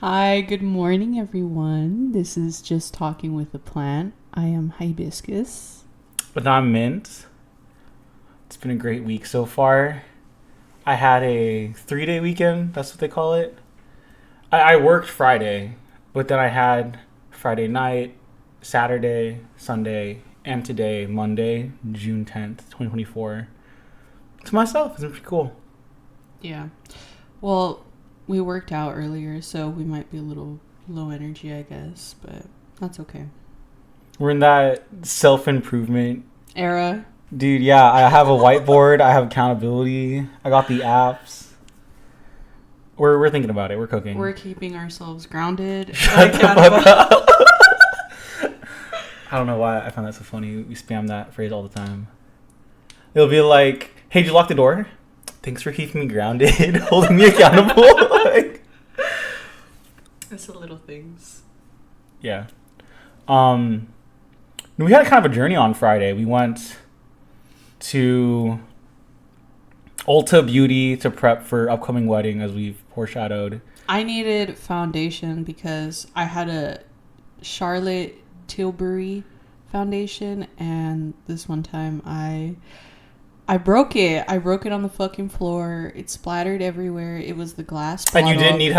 Hi, good morning, everyone. This is Just Talking with the Plant. I am Hibiscus. But I'm Mint. It's been a great week so far. I had a 3-day weekend. That's what they call it. I worked Friday, but then I had Friday night, Saturday, Sunday, and today, Monday, June 10th, 2024. To myself. It's been pretty cool. Yeah. Well, we worked out earlier, so we might be a little low energy, I guess, but that's okay. We're in that self-improvement Era. Dude, yeah, I have a whiteboard. I have accountability. I got the apps. We're thinking about it. We're cooking. We're keeping ourselves grounded. Shut the fuck up. I don't know why I found that so funny. We spam that phrase all the time. It'll be like, hey, did you lock the door? Thanks for keeping me grounded, holding me accountable. Like, it's the little things. yeah. We had kind of a journey on Friday. We went to Ulta Beauty to prep for upcoming wedding, as we've foreshadowed. I needed foundation because I had a Charlotte Tilbury foundation, and this one time I broke it. I broke it on the fucking floor. It splattered everywhere. It was the glass bottle. And you didn't need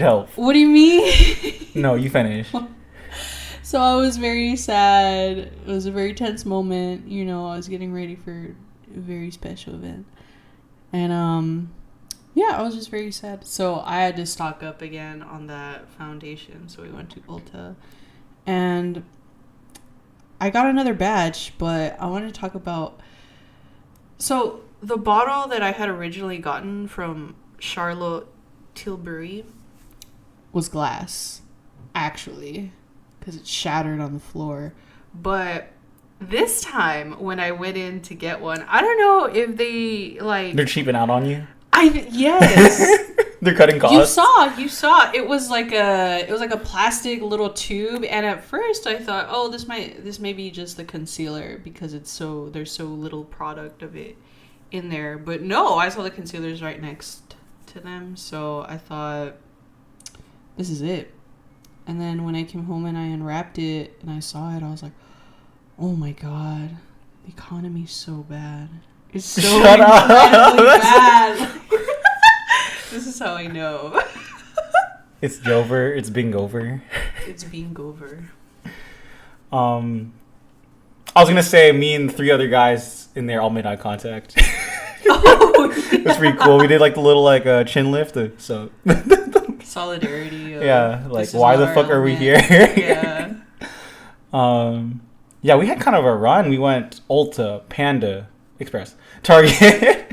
help. What do you mean? No, you finish. So I was very sad. It was a very tense moment. You know, I was getting ready for a very special event. And, yeah, I was just very sad. So I had to stock up again on that foundation. So we went to Ulta. And I got another batch, but I wanted to talk about... So the bottle that I had originally gotten from Charlotte Tilbury was glass, actually, because it shattered on the floor. But this time when I went in to get one, I don't know if they're cheaping out on you. Yes. They're cutting costs. You saw it was like a plastic little tube, and at first I thought, oh, this may be just the concealer because there's so little product of it in there. But no, I saw the concealers right next to them, so I thought, this is it. And then when I came home and I unwrapped it and I saw it, I was like, oh my god, the economy's so bad. It's so incredibly bad. This is how I know. It's Jover. It's Bingover. It's Bingover. I was gonna say me and 3 other guys in there all made eye contact. Oh, yeah. It was pretty cool. We did like the little chin lift. So solidarity. Yeah, like why the fuck are we here? Yeah. Yeah, we had kind of a run. We went Ulta, Panda Express, Target,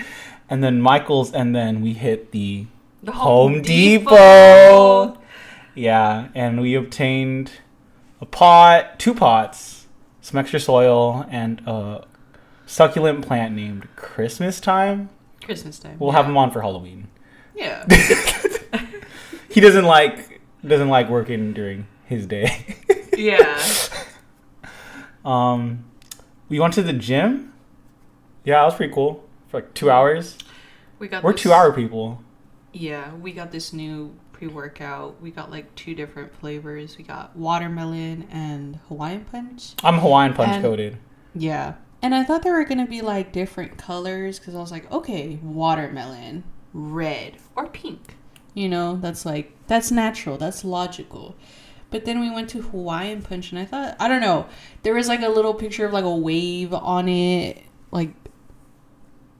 and then Michael's, and then we hit the Home Depot. Yeah, and we obtained a pot, 2 pots, some extra soil, and a succulent plant named Christmas Time. We'll have him on for Halloween. Yeah. He doesn't like working during his day. Yeah. We went to the gym. Yeah, that was pretty cool. For like 2 hours. We're 2-hour people. Yeah, we got this new pre-workout. We got like 2 different flavors. We got watermelon and Hawaiian punch. I'm Hawaiian punch coded. Yeah. And I thought there were going to be like different colors because I was like, okay, watermelon, red, or pink. You know, that's natural. That's logical. But then we went to Hawaiian punch and I thought, I don't know, there was like a little picture of like a wave on it. Like,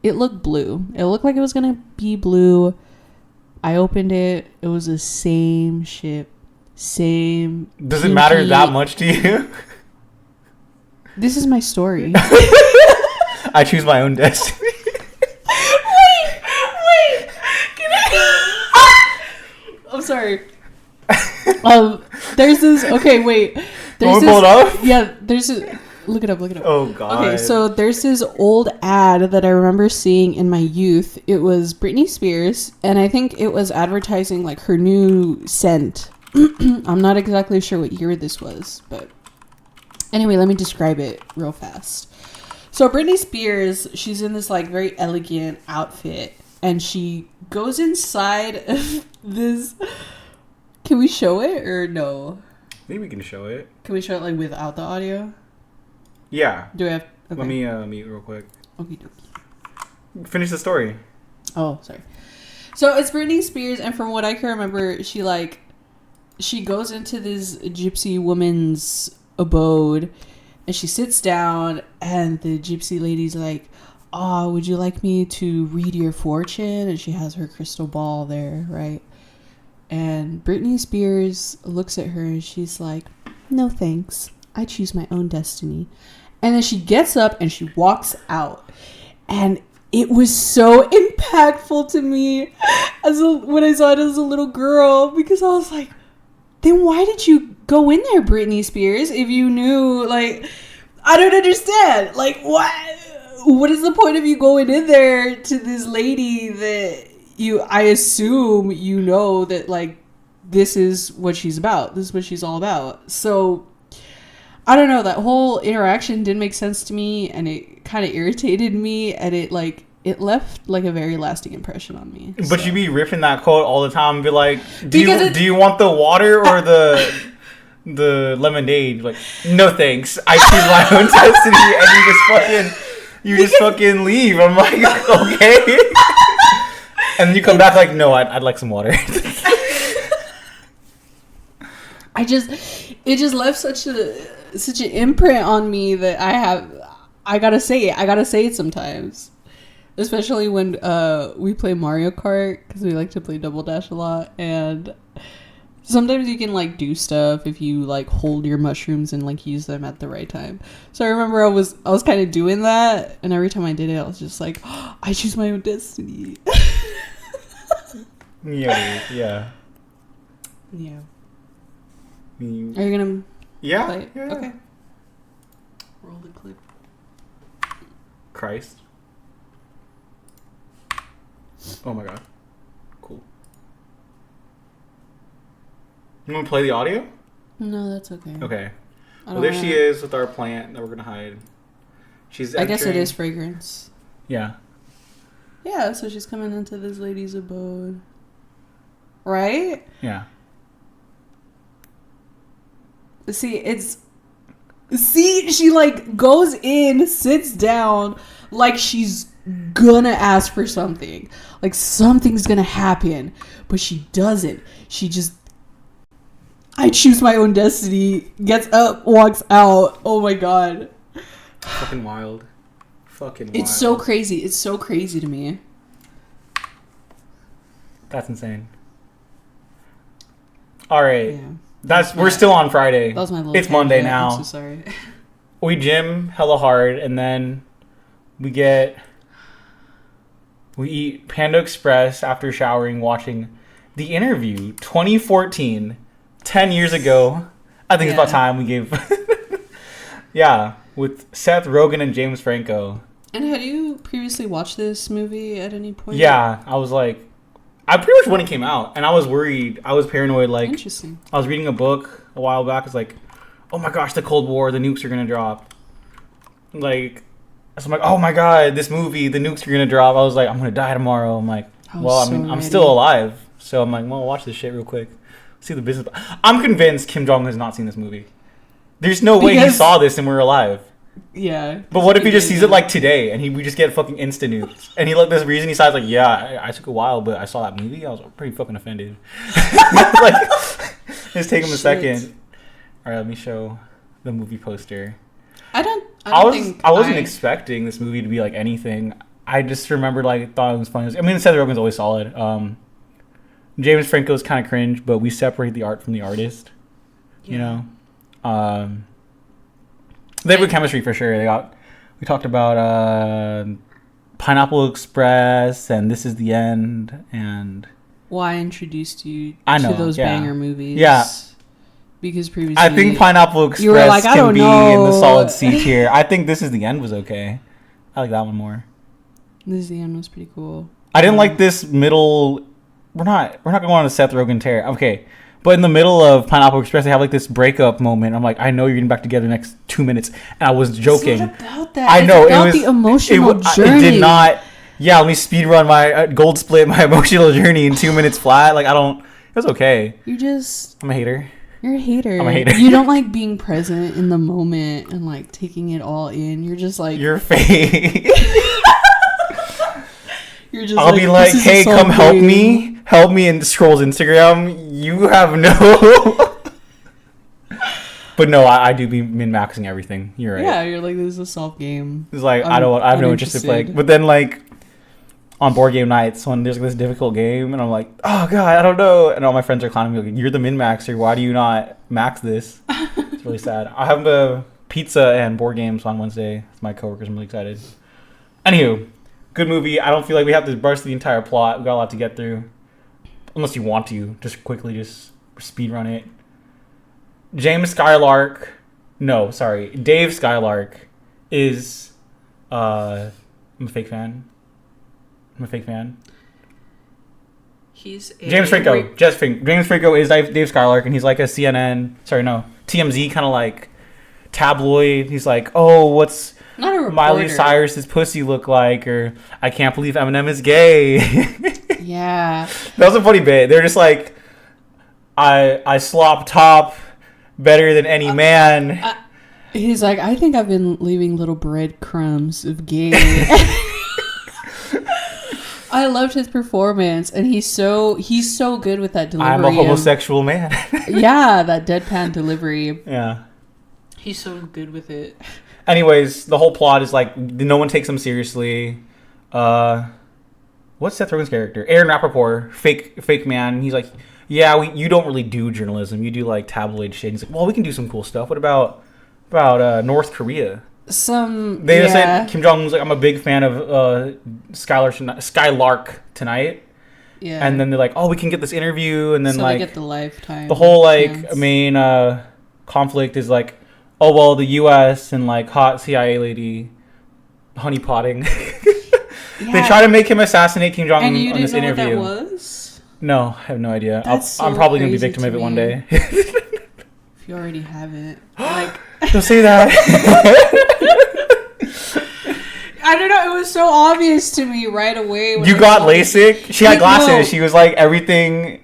it looked blue. It looked like it was going to be blue. I opened it. It was the same shit. Same. Does it matter that much to you? This is my story. I choose my own destiny. Wait. I'm sorry. There's this. Okay, wait. There's this. Pull it up? Yeah, there's a. Look it up. Oh, God. Okay, so there's this old ad that I remember seeing in my youth. It was Britney Spears, and I think it was advertising like her new scent. I'm not exactly sure what year this was, but anyway, let me describe it real fast. So Britney Spears, she's in this like very elegant outfit, and she goes inside of this Can we show it or no? Maybe we can show it. Can we show it like without the audio? Yeah. Do we have? Okay. Let me mute real quick. Okie dokie. Finish the story. Oh, sorry. So it's Britney Spears, and from what I can remember, she goes into this gypsy woman's abode, and she sits down, and the gypsy lady's like, "Oh, would you like me to read your fortune?" And she has her crystal ball there, right? And Britney Spears looks at her, and she's like, "No thanks. I choose my own destiny." And then she gets up and she walks out, and it was so impactful to me when I saw it as a little girl, because I was like, then why did you go in there, Britney Spears, if you knew, like, I don't understand. Like, what is the point of you going in there to this lady that I assume you know that, like, this is what she's about. This is what she's all about. So, I don't know, that whole interaction didn't make sense to me, and it kind of irritated me, and it left like a very lasting impression on me. But so. You be ripping that quote all the time and be like, do you want the water or the lemonade? Like, no thanks. I choose my own destiny, and you just fucking leave. I'm like, okay. And then you come back like, no, I'd like some water. It just left such an imprint on me that I gotta say it sometimes, especially when we play Mario Kart, because we like to play Double Dash a lot, and sometimes you can like do stuff if you like hold your mushrooms and like use them at the right time. So I remember I was kind of doing that, and every time I did it, I was just like, oh, I choose my own destiny. Yeah. Are you gonna play it? Yeah. Okay. Roll the clip. Christ. Oh my god. Cool. You want to play the audio? No, that's okay. Okay. Well, there she is with our plant that we're gonna hide. I guess it is fragrance. Yeah. Yeah, so she's coming into this lady's abode. Right? Yeah. She like goes in, sits down, like she's gonna ask for something. Like something's gonna happen, but she doesn't. She just, I choose my own destiny, gets up, walks out. Oh my god. Fucking wild. It's so crazy. It's so crazy to me. That's insane. All right. Yeah. We're still on Friday. That was my little It's Monday now. I'm so sorry. We gym hella hard, and then we eat Panda Express after showering, watching The Interview 2014, 10 years ago. I think it's about time we gave. Yeah, with Seth Rogen and James Franco. And had you previously watched this movie at any point? Yeah, I was like, I pretty much when it came out, and I was worried. I was paranoid. Like, interesting. I was reading a book a while back. It's like, oh my gosh, the Cold War, the nukes are gonna drop. Like, so I'm like, oh my god, this movie, the nukes are gonna drop. I was like, I'm gonna die tomorrow. I'm like, I'm still alive, so I'm like, well, watch this shit real quick. See the business. I'm convinced Kim Jong has not seen this movie. There's no way he saw this and we're alive. Yeah. But what if he just sees it like today and we just get fucking instant nukes? And he like this reason he says like, yeah, I took a while, but I saw that movie. I was pretty fucking offended. Like, just take him a second. All right, let me show the movie poster. I wasn't expecting this movie to be like anything. I just remember like thought it was funny. I mean, Seth Rogen's always solid. James Franco's kind of cringe, but we separate the art from the artist. Yeah. You know. They have good chemistry for sure. We talked about Pineapple Express and This Is the End and. Well, I introduced you to those banger movies. Yeah. Because previously, I think Pineapple Express can be in the solid C tier. I think This Is the End was okay. I like that one more. This Is the End was pretty cool. I didn't like this middle. We're not going on a Seth Rogen tear. Okay. But in the middle of Pineapple Express, they have like this breakup moment. I'm like, I know you're getting back together in the next 2 minutes. And I was joking. It's not about that. I know. It's about the emotional journey. It did not. Yeah, let me speed run my gold split my emotional journey in 2 minutes flat. Like, I don't. It was okay. I'm a hater. You're a hater. I'm a hater. You don't like being present in the moment and like taking it all in. You're just like you're fake. You're just. I'll be like, hey, come help me, and scrolls Instagram. You have no. But no, I do be min-maxing everything. You're right. Yeah, you're like, this is a soft game. It's like I have no interest in playing. But then like on board game nights when there's this difficult game and I'm like, oh god, I don't know, and all my friends are clowning me like, you're the min-maxer. Why do you not max this? It's really sad. I have a pizza and board games on Wednesday with my coworkers. I'm really excited. Anywho, good movie. I don't feel like we have to brush the entire plot. We got a lot to get through. Unless you want to, just quickly just speed run it. Dave Skylark is I'm a fake fan. He's James Franco. James Franco is Dave Skylark, and he's like a TMZ kind of like tabloid. He's like, oh, what's Miley Cyrus's pussy look like? Or I can't believe Eminem is gay. Yeah. That was a funny bit. They're just like, I slop top better than any man. He's like, I think I've been leaving little breadcrumbs of gay. I loved his performance, and he's so good with that delivery. I'm a homosexual man. Yeah, that deadpan delivery. Yeah. He's so good with it. Anyways, the whole plot is like no one takes him seriously. What's Seth Rogen's character? Aaron Rappaport, fake man. He's like, yeah, you don't really do journalism. You do like tabloid shit. He's like, well, we can do some cool stuff. What about North Korea? They just said Kim Jong-un's like, I'm a big fan of Skylark tonight. Yeah. And then they're like, oh, we can get this interview, and then so like they get the lifetime. The whole like main conflict is like, oh well, the U.S. and like hot CIA lady honeypotting. Yeah. They try to make him assassinate Kim Jong-un on this interview. What that was? No, I have no idea. I'm probably gonna be victim of it one day. If you already haven't, like, don't say that. I don't know. It was so obvious to me right away. You got LASIK? She had glasses. No. She was like everything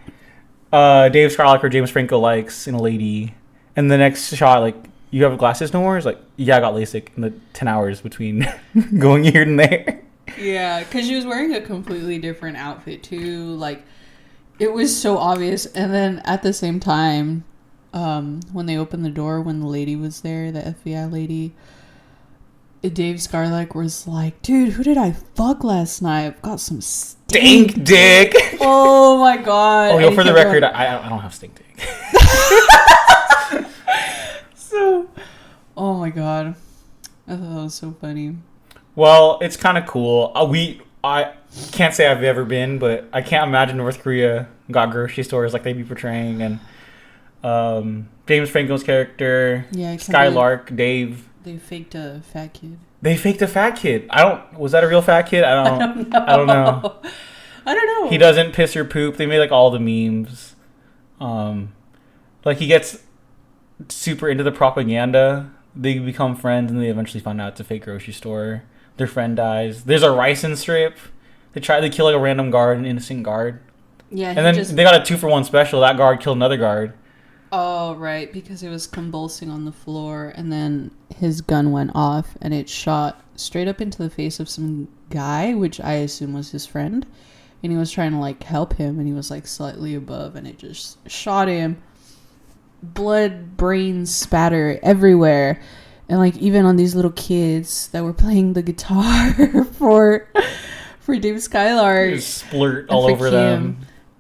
Dave Skylark or James Franco likes in a lady. And the next shot, like, you have glasses no more? It's like, yeah, I got LASIK in the 10 hours between going here and there. Yeah, because she was wearing a completely different outfit too. Like, it was so obvious. And then at the same time, when they opened the door, when the lady was there, the FBI lady, Dave Skylark was like, dude, who did I fuck last night? I've got some stink dick. Oh my god. Oh, yo, for the record, I don't have stink dick. So, oh my god. I thought that was so funny. Well, it's kind of cool. I can't say I've ever been, but I can't imagine North Korea got grocery stores like they be portraying. And James Franco's character, Skylark, Dave. They faked a fat kid. Was that a real fat kid? I don't know. He doesn't piss or poop. They made like all the memes. Like he gets super into the propaganda. They become friends, and they eventually find out it's a fake grocery store. Their friend dies. There's a ricin strip. They kill like a random guard, an innocent guard. Yeah, and then they got a 2-for-1 special. That guard killed another guard. Oh, right, because it was convulsing on the floor, and then his gun went off, and it shot straight up into the face of some guy, which I assume was his friend, and he was trying to, like, help him, and he was, like, slightly above, and it just shot him. Blood, brains spatter everywhere, and, like, even on these little kids that were playing the guitar for Dave Skylark. Just splurt all over them.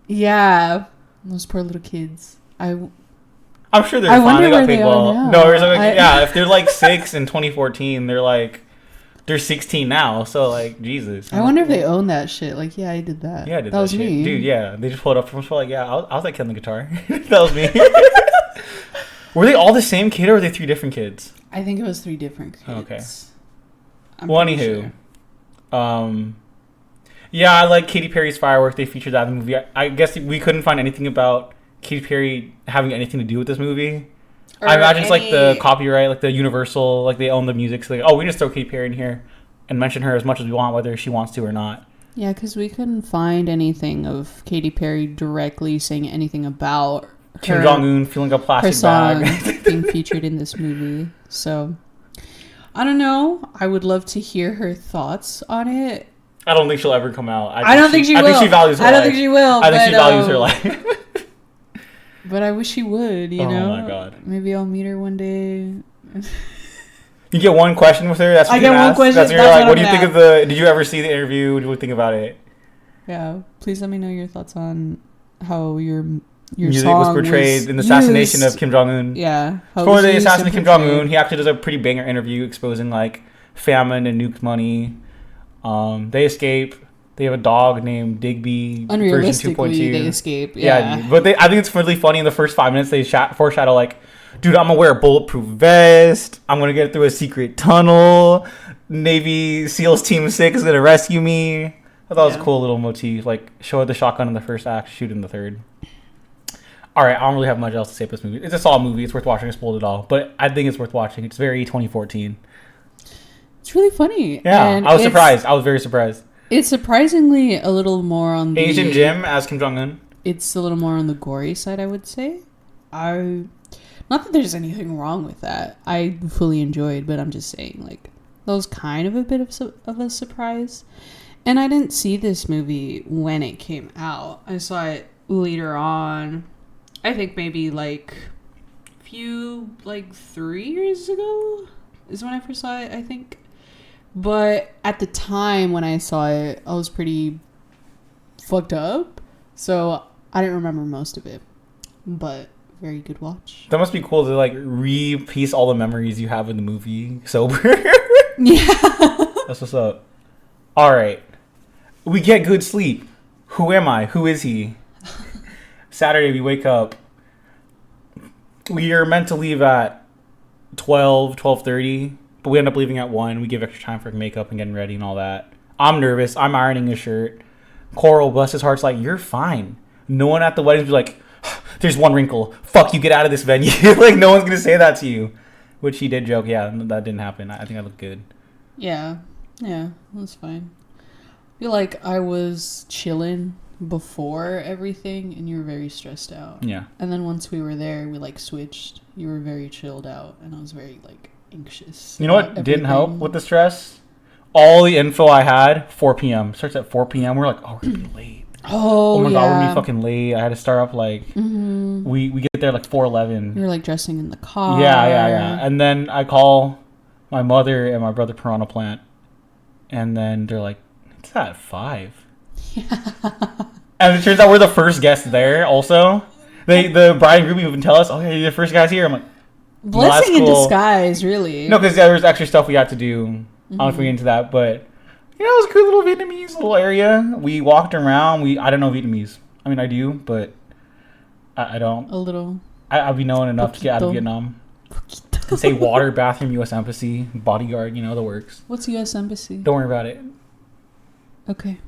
Yeah, those poor little kids. I'm sure they're fine. They got paid well. No, if they're like 6 in 2014, they're 16 now. So like, Jesus. I wonder if they own that shit. Like, yeah, I did that. Yeah, I did that. That was shit. me, dude. Yeah, they just pulled up from like, yeah, I was like killing the guitar. That was me. Were they all the same kid, or were they 3 different kids? I think it was 3 different kids. Okay. Well, anywho, sure. Yeah, I like Katy Perry's Fireworks. They featured that in the movie. I guess we couldn't find anything about Katy Perry having anything to do with this movie. I imagine it's like the copyright, like the Universal, like they own the music. So like, oh, we just throw Katy Perry in here and mention her as much as we want, whether she wants to or not. Yeah, because we couldn't find anything of Katy Perry directly saying anything about Kim Jong-un feeling a her plastic song bag. being featured in this movie. So, I don't know. I would love to hear her thoughts on it. I don't think she'll ever come out. I don't think she will. I think she values her life. I don't think she will. I think she values her life. But I wish she would, you know? Oh my god. Maybe I'll meet her one day. You get one question with her. That's what I get one question. That's what what do you think of the? Did you ever see the interview? What do you think about it? Yeah, please let me know your thoughts on how your music song was portrayed in the assassination of Kim Jong Un. Yeah. For the assassination of Kim Jong Un, he actually does a pretty banger interview exposing like famine and nuke money. They escape. They have a dog named Digby. Version 2.2. They escape. Yeah, but I think it's really funny. In the first 5 minutes, they foreshadow like, dude, I'm gonna wear a bulletproof vest. I'm gonna get through a secret tunnel. Navy SEALs Team 6 is gonna rescue me. I thought it was a cool little motif. Like, show the shotgun in the first act, shoot in the third. All right, I don't really have much else to say about this movie. It's a solid movie. It's worth watching. I spoiled it all, but I think it's worth watching. It's very 2014. It's really funny. Yeah, and I was surprised. I was very surprised. It's surprisingly a little more on the Asian Jim as Kim Jong Un. It's a little more on the gory side, I would say. Not that there's anything wrong with that. I fully enjoyed, but I'm just saying, like, that was kind of a bit of a surprise. And I didn't see this movie when it came out. I saw it later on. I think maybe like 3 years ago is when I first saw it, I think. But at the time when I saw it, I was pretty fucked up. So I didn't remember most of it. But very good watch. That must be cool to like re-piece all the memories you have in the movie sober. Yeah. That's what's up. All right. We get good sleep. Who am I? Who is he? Saturday, we wake up. We are meant to leave at 12:30, but we end up leaving at 1. We give extra time for makeup and getting ready and all that. I'm nervous. I'm ironing a shirt. Coral, bless his heart's like, you're fine. No one at the wedding be like, there's one wrinkle. Fuck you, get out of this venue. Like, no one's going to say that to you. Which he did joke, yeah, that didn't happen. I think I looked good. Yeah, that's fine. I feel like I was chilling before everything, and you were very stressed out. Yeah. And then once we were there, we, like, switched. You were very chilled out, and I was very, like, anxious. You know what didn't help with the stress? All the info I had, 4 p.m. Starts at 4 p.m. We're like, oh, we're going to be late. Oh my God, God, we're going to be fucking late. I had to start up, like, we get there, like, 4:11. You were, like, dressing in the car. Yeah. And then I call my mother and my brother Piranha Plant, and then they're like, it's at 5. Yeah. And it turns out we're the first guests there also. The bride and groom even tell us, oh, yeah, you're the first guys here. I'm like, blessing in disguise, really. No, because there was extra stuff we had to do. I don't know if we get into that, but you know, it was a cool little Vietnamese little area. We walked around. I don't know Vietnamese. I mean, I do, but I don't. A little. I'll be knowing enough to get out of Vietnam. And say water, bathroom, U.S. Embassy, bodyguard, you know, the works. What's U.S. Embassy? Don't worry about it. Okay.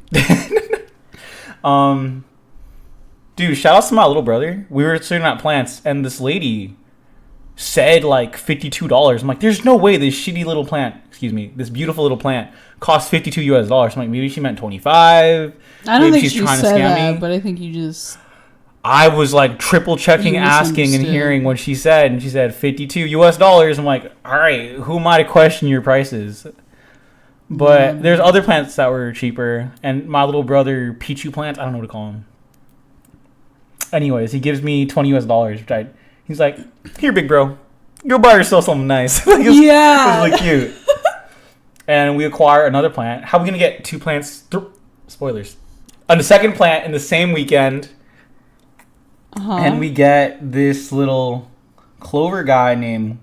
Dude, shout out to my little brother. We were sitting at plants, and this lady said like $52. I'm like, there's no way this shitty little plant, this beautiful little plant costs $52 US. I'm like, maybe she meant 25. I don't think she's trying to scam that, me. But I think you just. I was like triple checking, asking, and hearing what she said, and she said $52 US. I'm like, all right, who am I to question your prices? But there's other plants that were cheaper, and my little brother Pichu plants, I don't know what to call them. Anyways, he gives me $20 US, which he's like, here, big bro, go buy yourself something nice. Like, it's really cute. And we acquire another plant. How are we gonna get 2 plants? Spoilers. On the second plant in the same weekend, and we get this little clover guy named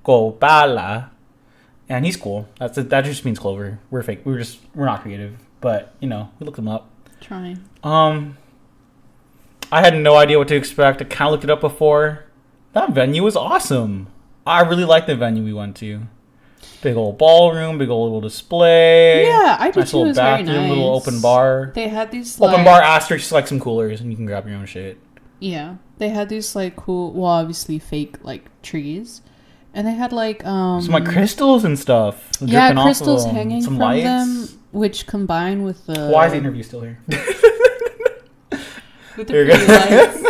Gopala. And he's cool. That just means clover. We're fake. We're not creative. But, you know, we looked him up. Trying. I had no idea what to expect. I kind of looked it up before. That venue was awesome. I really liked the venue we went to. Big old ballroom, big old little display. Yeah, I did nice too. Little it was bathroom, very nice. Little open bar. They had these open bar asterisk, like some coolers, and you can grab your own shit. Yeah, they had these like cool, well, obviously fake like trees. And they had like some like crystals and stuff. Yeah, crystals hanging some from lights. them, which combine with the. Why is the interview still here? With the pretty lights.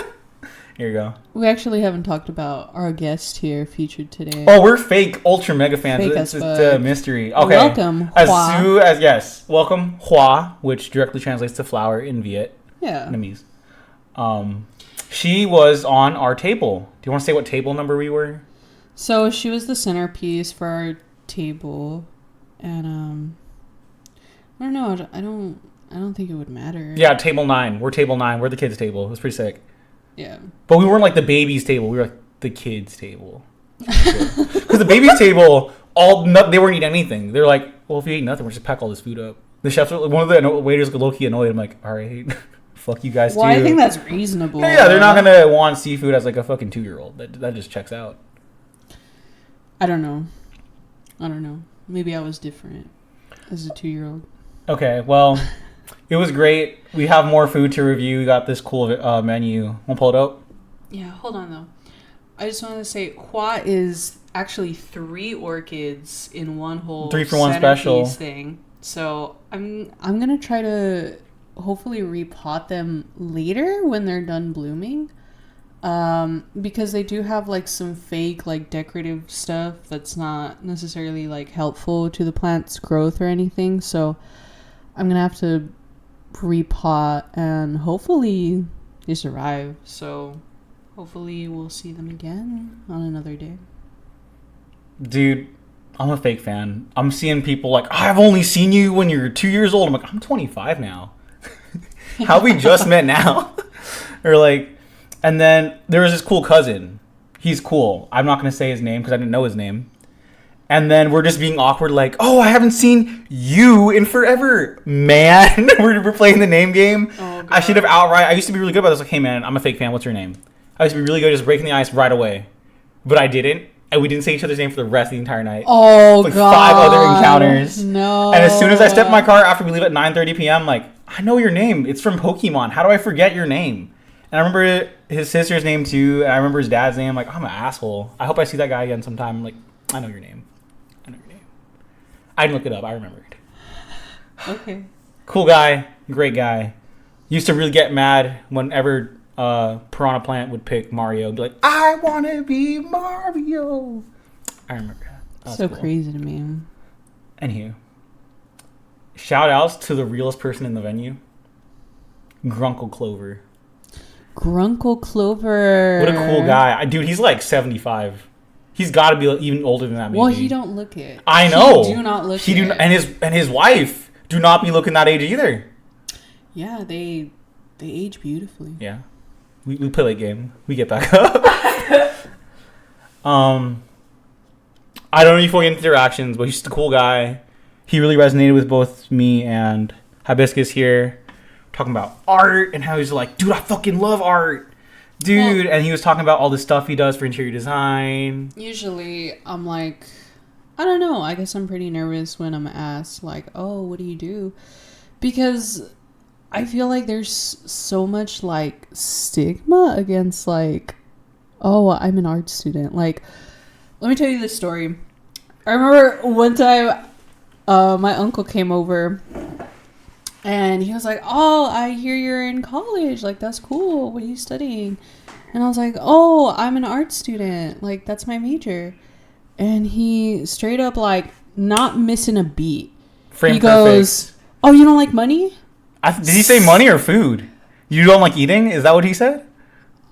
Here you go. We actually haven't talked about our guest here featured today. Oh, we're fake ultra mega fans. Fake it's a mystery. Okay. Welcome, Hoa. Welcome, Hoa, which directly translates to flower in Viêt. Yeah. Vietnamese. She was on our table. Do you want to say what table number we were? So she was the centerpiece for our table, and I don't know. I don't think it would matter. Yeah, table 9. We're table 9. We're the kids' table. It was pretty sick. Yeah. But we weren't like the babies' table. We were like the kids' table. Because the babies' table, they weren't eating anything. They're like, well, if you eat nothing, we'll just pack all this food up. The chefs, one of the waiters was low-key annoyed. I'm like, all right, fuck you guys too. Well, I think that's reasonable. Yeah, they're not going to want seafood as like a fucking 2-year-old. That just checks out. I don't know. Maybe I was different as a 2-year-old. Okay, well, it was great. We have more food to review. We got this cool menu. Want to pull it up? Yeah, hold on though. I just wanted to say, Hoa is actually 3 orchids in one whole 3 for 1 special thing. So I'm gonna try to hopefully repot them later when they're done blooming. Because they do have like some fake like decorative stuff that's not necessarily like helpful to the plant's growth or anything. So I'm gonna have to repot and hopefully they survive. So hopefully we'll see them again on another day. Dude, I'm a fake fan. I'm seeing people like, I've only seen you when you're 2 years old. I'm like, I'm 25 now. How we just met now? Or like, and then there was this cool cousin. He's cool. I'm not going to say his name because I didn't know his name. And then we're just being awkward like, oh, I haven't seen you in forever, man. we're playing the name game. Oh, I should have outright. I used to be really good about this. Like, hey, man, I'm a fake fan. What's your name? I used to be really good at just breaking the ice right away. But I didn't. And we didn't say each other's name for the rest of the entire night. Oh, like God. 5 other encounters. No. And as soon as I step in my car after we leave at 9:30 p.m., I'm like, I know your name. It's from Pokemon. How do I forget your name? And I remember his sister's name too. And I remember his dad's name. I'm like, I'm an asshole. I hope I see that guy again sometime. I'm like, I know your name. I didn't look it up. I remembered. Okay. Cool guy. Great guy. Used to really get mad whenever Piranha Plant would pick Mario and be like, I want to be Mario. I remember that. So cool. Crazy to me. Anywho. Shout outs to the realest person in the venue. Gruncle Clover. Gruncle Clover. What a cool guy. Dude, he's like 75. He's got to be even older than that. Maybe. Well, he don't look it. I know. He do not look it. And his wife do not be looking that age either. Yeah, they age beautifully. Yeah, we play that game. We get back up. I don't know if we'll get into interactions, but he's just a cool guy. He really resonated with both me and Hibiscus here, talking about art and how he's like, dude, I fucking love art. Dude, and he was talking about all the stuff he does for interior design. Usually, I'm like, I don't know. I guess I'm pretty nervous when I'm asked, like, oh, what do you do? Because I feel like there's so much, like, stigma against, like, oh, I'm an art student. Like, let me tell you this story. I remember one time my uncle came over. And he was like, oh, I hear you're in college. Like, that's cool. What are you studying? And I was like, oh, I'm an art student. Like, that's my major. And he straight up, like, not missing a beat. Frame he goes, perfect. Oh, you don't like money? Did he say money or food? You don't like eating? Is that what he said?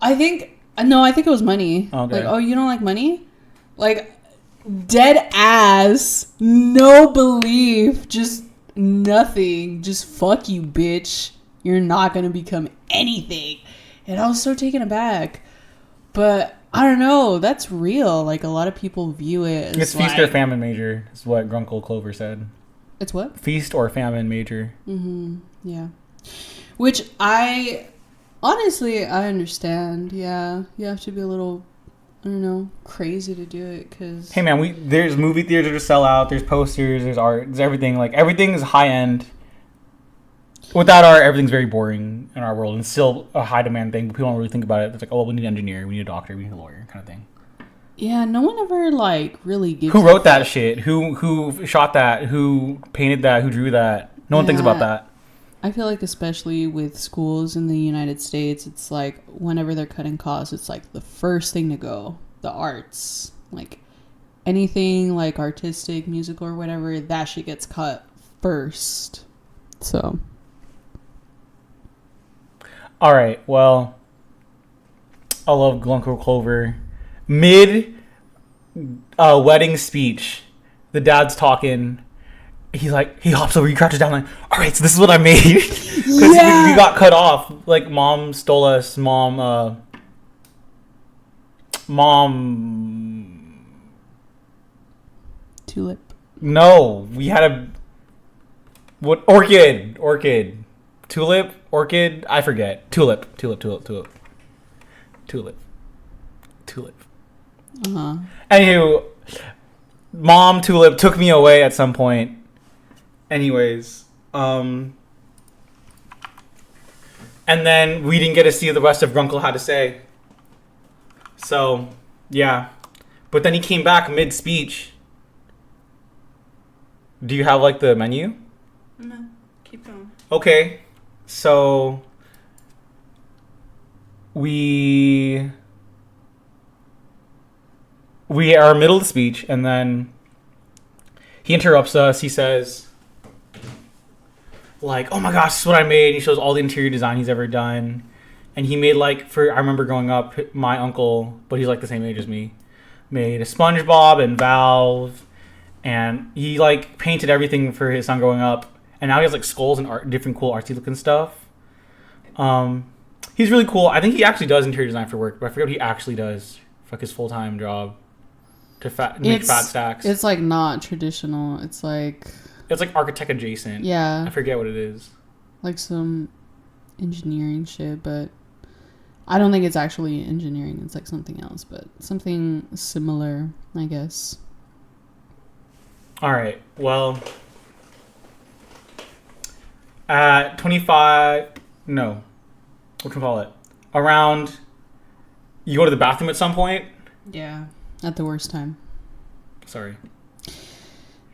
I think it was money. Okay. Like, oh, you don't like money? Like, dead ass, no belief, just... nothing, just fuck you, bitch. You're not gonna become anything. And I was so taken aback. But I don't know, that's real. Like, a lot of people view it as it's feast or famine major, is what Gruncle Clover said. It's what? Feast or famine major. Mm-hmm. Yeah. Which I understand. Yeah. You have to be a little, I don't know, crazy to do it, because... Hey, man, there's movie theaters to sell out, there's posters, there's art, there's everything. Like, everything is high-end. Without art, everything's very boring in our world, and it's still a high-demand thing, but people don't really think about it. It's like, oh, well, we need an engineer, we need a doctor, we need a lawyer, kind of thing. Yeah, no one ever like really gives. Who wrote that shit? Who shot that? Who painted that? Who drew that? No one thinks about that. I feel like especially with schools in the United States, it's like whenever they're cutting costs, it's like the first thing to go, the arts. Like anything like artistic, musical or whatever, that shit gets cut first. So. All right, well, I love Gruncle Clover. Mid wedding speech, the dad's talking. He's like, he hops over, he crouches down, like, all right, so this is what I made. Because we got cut off. Like, mom stole us. Mom. Tulip. No, we had a. What? Orchid. Tulip. Orchid. I forget. Tulip. Anywho, Mom Tulip took me away at some point. Anyways, and then we didn't get to see the rest of Gruncle had to say. So, yeah. But then he came back mid-speech. Do you have, like, the menu? No. Keep going. Okay. So, we are middle of the speech, and then he interrupts us. He says, like, oh my gosh, this is what I made. He shows all the interior design he's ever done. And he made, like, I remember growing up, my uncle, but he's like the same age as me, made a SpongeBob and Valve. And he, like, painted everything for his son growing up. And now he has, like, skulls and different cool artsy looking stuff. He's really cool. I think he actually does interior design for work, but I forget what he actually does for, like, his full-time job to make fat stacks. It's, like, not traditional. It's, like architect adjacent. Yeah. I forget what it is. Like some engineering shit, but I don't think it's actually engineering. It's, like, something else, but something similar, I guess. All right. Well, at 25, no, what can we call it? Around, you go to the bathroom at some point? Yeah, at the worst time. Sorry.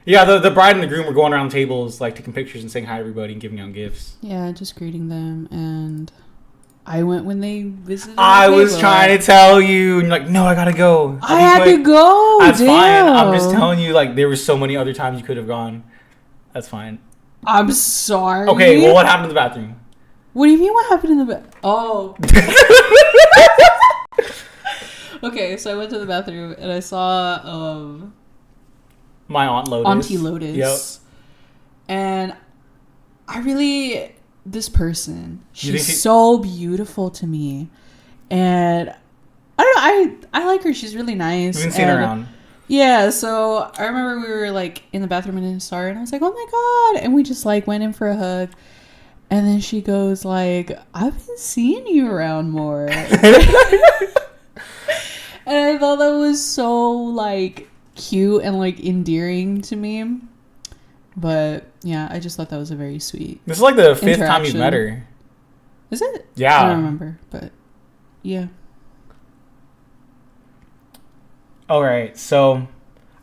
Yeah, the bride and the groom were going around tables, like, taking pictures and saying hi to everybody and giving out gifts. Yeah, just greeting them, and I went when they visited. I was trying to tell you, and you're like, no, I gotta go. I had to go. That's fine. I'm just telling you, like, there were so many other times you could have gone. That's fine. I'm sorry. Okay, well, what happened in the bathroom? What do you mean what happened in the bathroom? Oh. Okay, so I went to the bathroom, and I saw my Aunt Lotus. Auntie Lotus. Yep. And I really... This person, she's so beautiful to me, and I don't know, I like her. She's really nice. You've been seeing her around. Yeah, so I remember we were like in the bathroom in the star, and I was like, oh my god, and we just like went in for a hug, and then she goes like, I've been seeing you around more. And I thought that was so like cute and like endearing to me. But yeah, I just thought that was a very sweet. This is like the 5th time you've met her. Is it? Yeah. I don't remember, but yeah. All right, so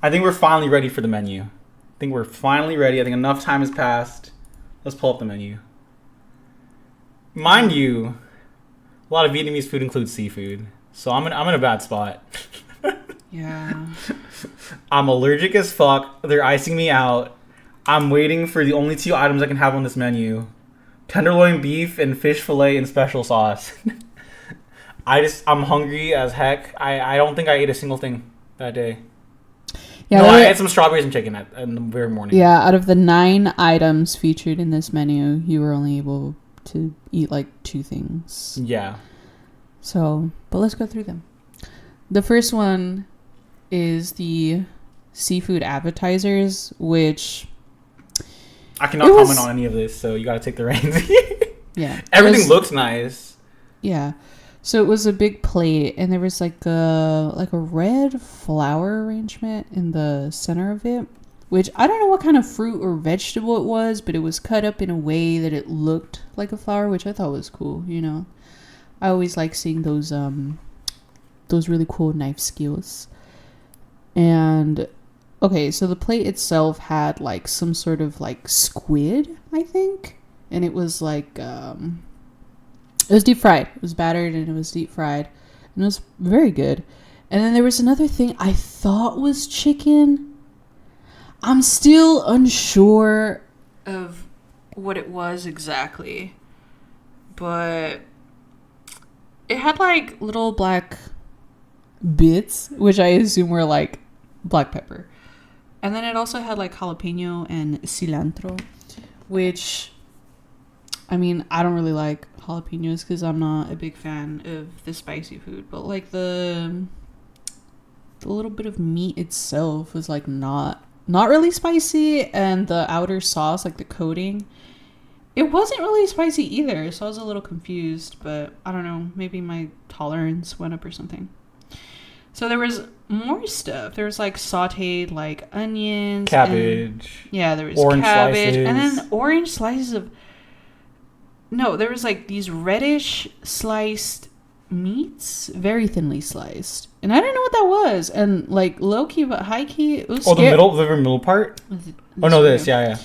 I think we're finally ready for the menu. I think we're finally ready. I think enough time has passed. Let's pull up the menu. Mind you, a lot of Vietnamese food includes seafood, so I'm in a bad spot. Yeah. I'm allergic as fuck. They're icing me out. I'm waiting for the only 2 items I can have on this menu. Tenderloin beef and fish fillet in special sauce. I'm hungry as heck. I don't think I ate a single thing that day. Yeah, no, I had some strawberries and chicken in the very morning. Yeah, out of the 9 items featured in this menu, you were only able to eat like 2 things. Yeah. So, but let's go through them. The first one is the seafood appetizers, which... I cannot comment on any of this, so you gotta take the reins. Yeah. Everything looks nice. Yeah. So it was a big plate, and there was like a red flower arrangement in the center of it, which I don't know what kind of fruit or vegetable it was, but it was cut up in a way that it looked like a flower, which I thought was cool, you know. I always like seeing those really cool knife skills. And okay, so the plate itself had like some sort of like squid, I think, and it was like it was deep fried. It was battered and it was deep fried, and it was very good. And then there was another thing I thought was chicken. I'm still unsure of what it was exactly, but it had like little black bits, which I assume were like black pepper. And then it also had like jalapeno and cilantro, which, I mean, I don't really like jalapenos because I'm not a big fan of the spicy food. But like the little bit of meat itself was like not really spicy, and the outer sauce, like the coating, it wasn't really spicy either. So I was a little confused, but I don't know, maybe my tolerance went up or something. So there was more stuff. There was like sauteed like onions, cabbage. Yeah, there was orange cabbage, slices. and then orange slices of. No, there was like these reddish sliced meats, very thinly sliced, and I didn't know what that was. And like low key but high key, it was. The middle part. This, yeah.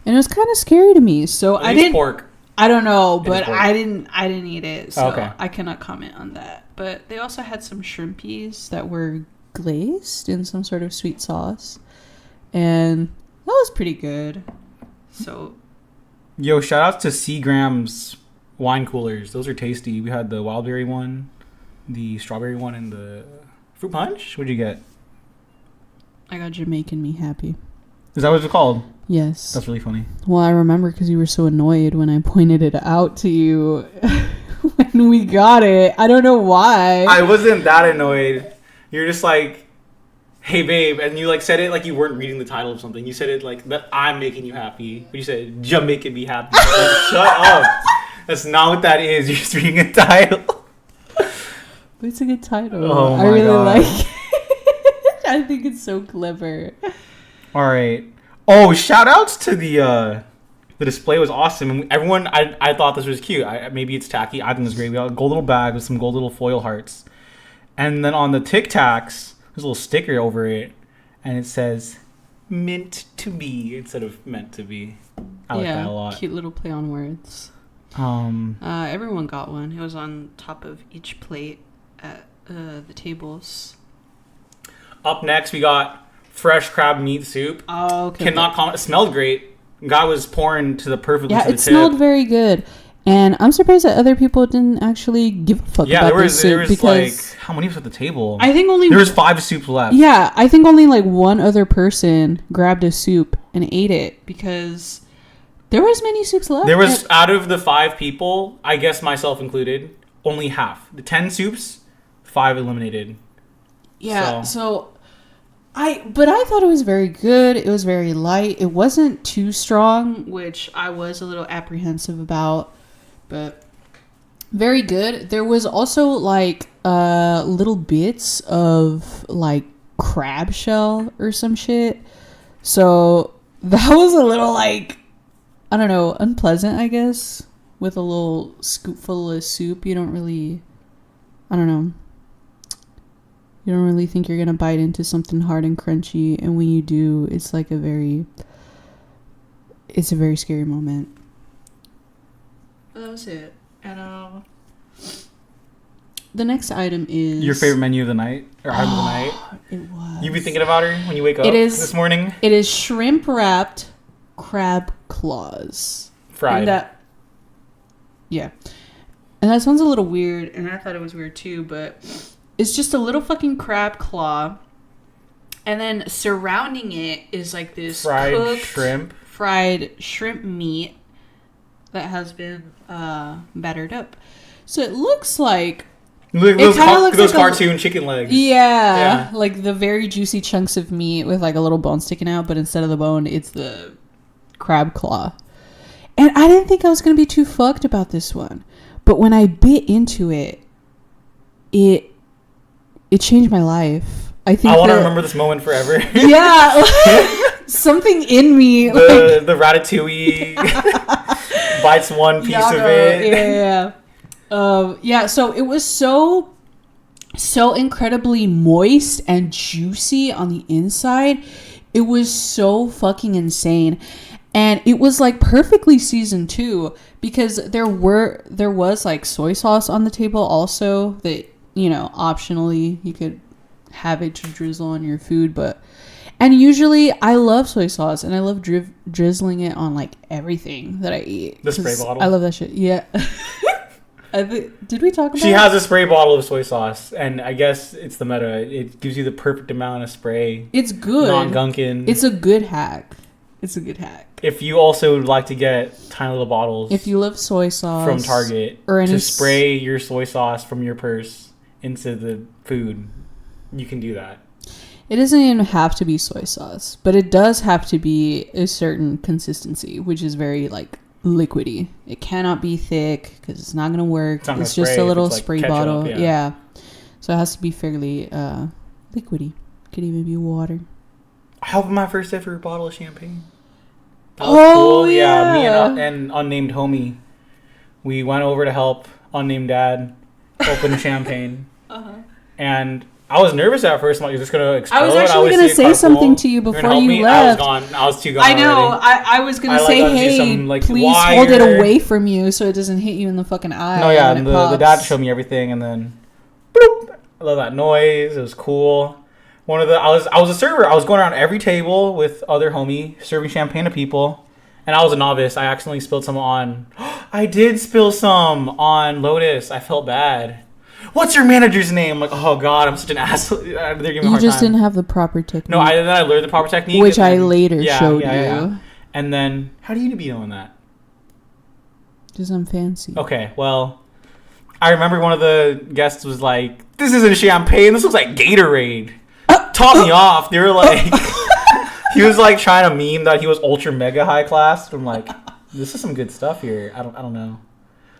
And it was kind of scary to me. So I didn't. Pork. I don't know, but I didn't eat it, so okay. I cannot comment on that. But they also had some shrimpies that were glazed in some sort of sweet sauce, and that was pretty good. So, yo, shout out to Seagram's wine coolers. Those are tasty. We had the wild berry one, the strawberry one, and the fruit punch. What'd you get? I got Jamaican Me Happy. Is that what it's called? Yes. That's really funny. Well, I remember because you were so annoyed when I pointed it out to you when we got it. I don't know why. I wasn't that annoyed. You're just like, hey, babe. And you like said it like you weren't reading the title of something. You said it like that I'm making you happy. But you said, Jamaican Me Happy. Like, shut up. That's not what that is. You're just reading a title. But it's a good title. Oh my I really God. like it. I think it's so clever. All right. Oh, shout outs to the display was awesome. And everyone, I thought this was cute. Maybe it's tacky. I think it's great. We got a gold little bag with some gold little foil hearts. And then on the Tic Tacs, there's a little sticker over it. And it says, mint to be instead of meant to be. I like that a lot. Cute little play on words. Everyone got one. It was on top of each plate at the tables. Up next, we got fresh crab meat soup. Oh, okay. Cannot comment. It smelled great. Guy was pouring to the perfectly to the tip. Yeah, it smelled very good. And I'm surprised that other people didn't actually give a fuck about this soup. There was because like, how many was at the table? I think only... There was 5 soups left. Yeah, I think only like one other person grabbed a soup and ate it because there was many soups left. There was, out of the 5 people, I guess myself included, only half. The 10 soups, 5 eliminated. Yeah, so I thought it was very good. It was very light. It wasn't too strong, which I was a little apprehensive about, but very good. There was also like little bits of like crab shell or some shit. So that was a little like, I don't know, unpleasant, I guess. With a little scoopful of soup, you don't really, I don't know. You don't really think you're going to bite into something hard and crunchy. And when you do, it's like a very scary moment. That was it. And the next item is... Your favorite menu of the night? Or item of the night? It was. You be thinking about her when you wake up this morning? It is shrimp-wrapped crab claws. Fried. Yeah. And that sounds a little weird. And I thought it was weird too, but... It's just a little fucking crab claw. And then surrounding it is like this fried shrimp meat that has been battered up. So it looks like... those cartoon chicken legs. Yeah. Like the very juicy chunks of meat with like a little bone sticking out. But instead of the bone, it's the crab claw. And I didn't think I was going to be too fucked about this one. But when I bit into it, it changed my life. I think I want to remember this moment forever. Yeah, something in me. The ratatouille bites one piece of it. Yeah. So it was so so incredibly moist and juicy on the inside. It was so fucking insane. And it was like perfectly seasoned too, because there was like soy sauce on the table also that, you know, optionally you could have it to drizzle on your food. And usually I love soy sauce and I love drizzling it on like everything that I eat. The spray bottle. I love that shit. Yeah. Did we talk about She has a spray bottle of soy sauce, and I guess it's the meta. It gives you the perfect amount of spray. It's good. Non-gunking. It's a good hack. If you also would like to get tiny little bottles, if you love soy sauce from Target, or to spray your soy sauce from your purse into the food, you can do that. It doesn't even have to be soy sauce, but it does have to be a certain consistency, which is very like liquidy. It cannot be thick because it's not going to work. It's just a little spray bottle. Yeah. So it has to be fairly liquidy. Could even be water. I opened my first ever bottle of champagne. That was cool. Yeah. Me and unnamed homie, we went over to help unnamed dad open champagne. And I was nervous at first. I'm like, is this going to explode? I was actually going to say something to you before you left. I was gone. I was too gone. I know. I was going to say, hey, please hold it away from you so it doesn't hit you in the fucking eye. No, yeah. And the dad showed me everything, and then, bloop. I love that noise. It was cool. I was a server. I was going around every table with other homie serving champagne to people, and I was a novice. I accidentally spilled some on. I did spill some on Lotus. I felt bad. What's your manager's name? I'm like, oh god, I'm such an asshole. They're giving me a hard time. You just didn't have the proper technique. No, then I learned the proper technique, which I later showed you. Yeah. And then, how do you be doing that? Because I'm fancy. Okay, well, I remember one of the guests was like, "This isn't champagne. This looks like Gatorade." Taught me off. They were like, he was like trying to meme that he was ultra mega high class. I'm like, this is some good stuff here. I don't know.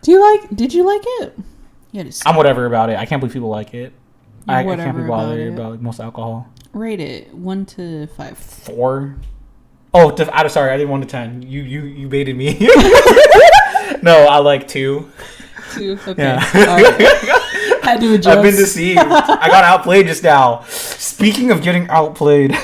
Did you like it? I'm whatever about it. I can't believe people like it. I can't be bothered about most alcohol. Rate it 1 to 5. 4. Oh, sorry. I did 1 to 10. You baited me. No, I like 2. 2. Okay. Yeah. Had to adjust. I've been deceived. I got outplayed just now. Speaking of getting outplayed.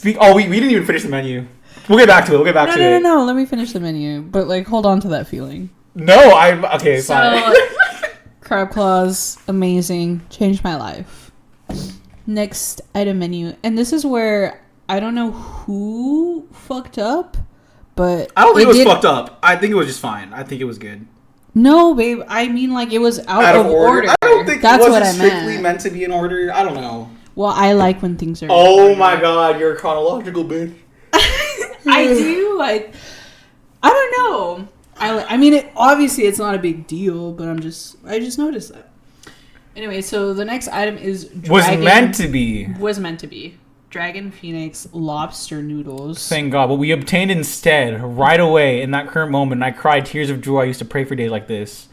We didn't even finish the menu. We'll get back to it. No. Let me finish the menu. But like, hold on to that feeling. No, okay, fine. Crab claws, amazing. Changed my life. Next item menu. And this is where I don't know who fucked up, but I don't think it was fucked up. I think it was just fine. I think it was good. No, babe. I mean, like, it was out of order. I don't think that's what I meant. Strictly meant to be in order. I don't know. Well, I like when things are. Oh my god, you're a chronological bitch. I do. I don't know. I mean, obviously it's not a big deal, but I just noticed that. Anyway, so the next item is was meant to be Dragon Phoenix lobster noodles. Thank God. What we obtained instead, right away in that current moment, and I cried tears of joy. I used to pray for days like this.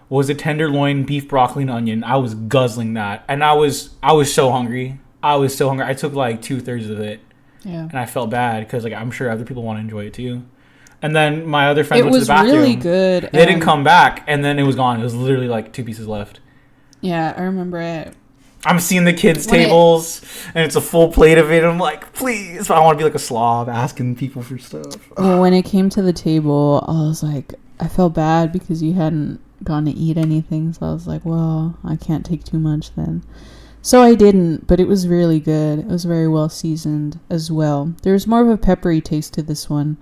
Was a tenderloin beef broccoli and onion. I was guzzling that, and I was so hungry. I took like 2/3 of it, and I felt bad because like I'm sure other people want to enjoy it too. And then my other friends went to the bathroom. It was really good. They didn't come back, and then it was gone. It was literally like 2 pieces left. Yeah, I remember it. I'm seeing the kids' tables, and it's a full plate of it. And I'm like, please. I want to be like a slob asking people for stuff. Well, when it came to the table, I was like, I felt bad because you hadn't gone to eat anything. So I was like, well, I can't take too much then. So I didn't, but it was really good. It was very well seasoned as well. There's more of a peppery taste to this one.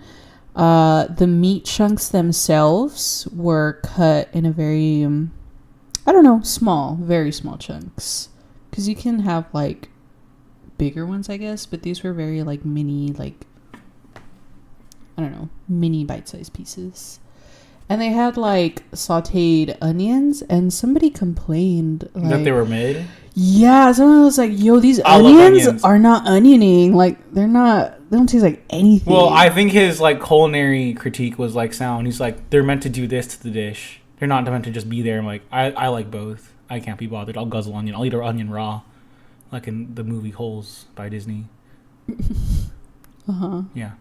The meat chunks themselves were cut in a very, very small chunks. Because you can have, like, bigger ones, I guess. But these were very, like, mini, mini bite-sized pieces. And they had, like, sauteed onions. And somebody complained. Like, that they were made? Yeah. Someone was like, yo, these onions are not onioning. Like, they don't taste like anything. Well, I think his, like, culinary critique was, like, sound. He's like, they're meant to do this to the dish. They're not meant to just be there. I'm like, I like both. I can't be bothered. I'll guzzle onion. I'll eat an onion raw. Like in the movie Holes by Disney. Uh-huh. Yeah.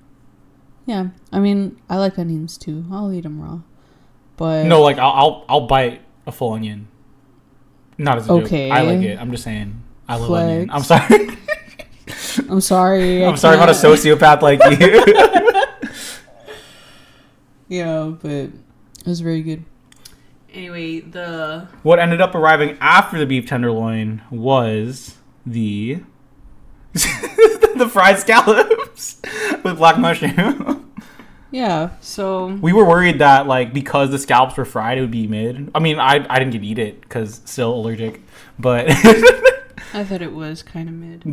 Yeah. I mean, I like onions too. I'll eat them raw. But no, like I'll bite a full onion. Not as a Okay. joke. I like it. I'm just saying. I love Flex. onion. I'm sorry. I'm sorry. I'm sorry I'm not a sociopath like you. Yeah, but it was very good. Anyway, what ended up arriving after the beef tenderloin was the the fried scallops with black mushroom. Yeah, so we were worried that like because the scallops were fried, it would be mid. I mean, I didn't get to eat it because still allergic, but I thought it was kind of mid.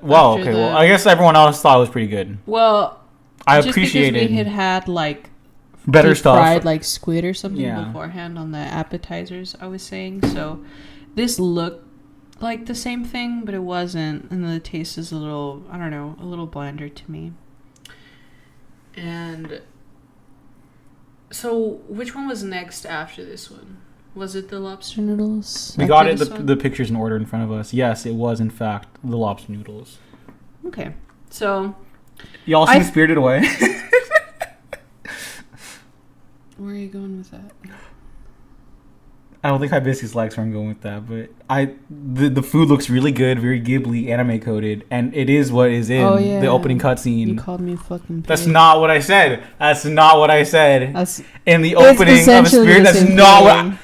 Well, I guess everyone else thought it was pretty good. Well, I just appreciated because we had like better stuff, fried like squid or something beforehand on the appetizers. I was saying so. This looked like the same thing, but it wasn't, and the taste is a little, I don't know, a little blander to me. And so, which one was next after this one? Was it the lobster noodles? We got it. The pictures in order in front of us. Yes, it was in fact the lobster noodles. Okay, so y'all seen Spirited Away? Where are you going with that? I don't think Hibiscus likes where I'm going with that, but the food looks really good, very Ghibli, anime coded, and it is what is in the opening cutscene. You called me a fucking pig. That's not what I said. That's not what I said. That's in the opening of Spirit. That's not what.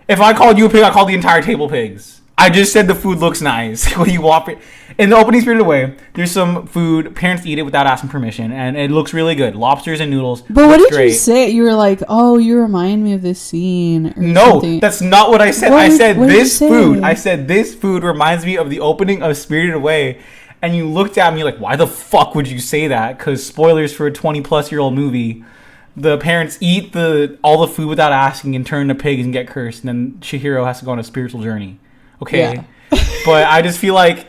If I called you a pig, I called the entire table pigs. I just said the food looks nice. When you walk it in the opening Spirited Away, there's some food. Parents eat it without asking permission, and it looks really good. Lobsters and noodles. But what did you say? You were like, "Oh, you remind me of this scene." Or no, something. That's not what I said. I said this food. I said this food reminds me of the opening of Spirited Away, and you looked at me like, "Why the fuck would you say that?" Because spoilers for a 20-plus-year-old movie. The parents eat all the food without asking and turn to pigs and get cursed, and then Chihiro has to go on a spiritual journey. Okay, yeah. But I just feel like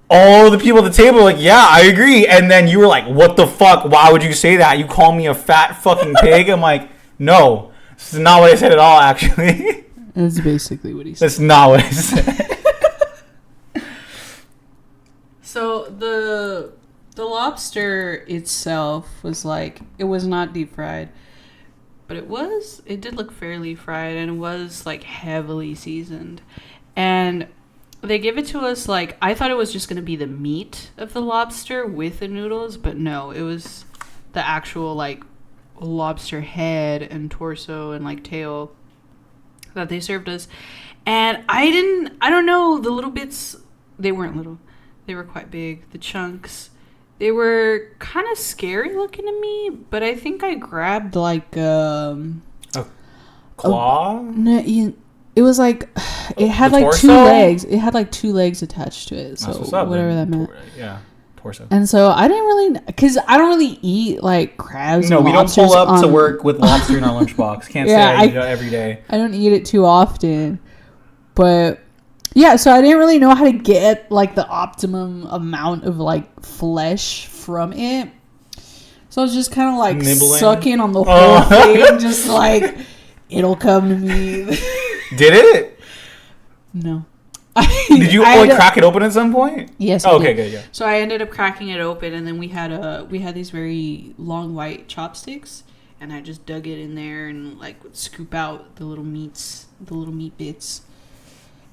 all the people at the table are like, yeah, I agree. And then you were like, what the fuck? Why would you say that? You call me a fat fucking pig? I'm like, no, this is not what I said at all, actually. That's basically what he said. That's not what I said. So the lobster itself was like, it was not deep fried. But it did look fairly fried, and it was like heavily seasoned. And they give it to us like, I thought it was just going to be the meat of the lobster with the noodles, but no, it was the actual like lobster head and torso and like tail that they served us. And I don't know, the little bits, they weren't little. They were quite big. The chunks, they were kind of scary looking to me, but I think I grabbed like a claw? It was like, it had like torso? 2 legs. It had like 2 legs attached to it. So whatever that meant. Yeah, torso. And so I didn't really, because I don't really eat like crabs. No, we don't pull up to work with lobster in our lunchbox. Can't say I eat it every day. I don't eat it too often. But yeah, so I didn't really know how to get like the optimum amount of like flesh from it. So I was just kind of like nibbling, sucking on the whole thing, just like, it'll come to me. Did it? No. Did you crack it open at some point? Yes. Okay, good. Yeah. So I ended up cracking it open, and then we had these very long white chopsticks, and I just dug it in there and like would scoop out the little meat bits,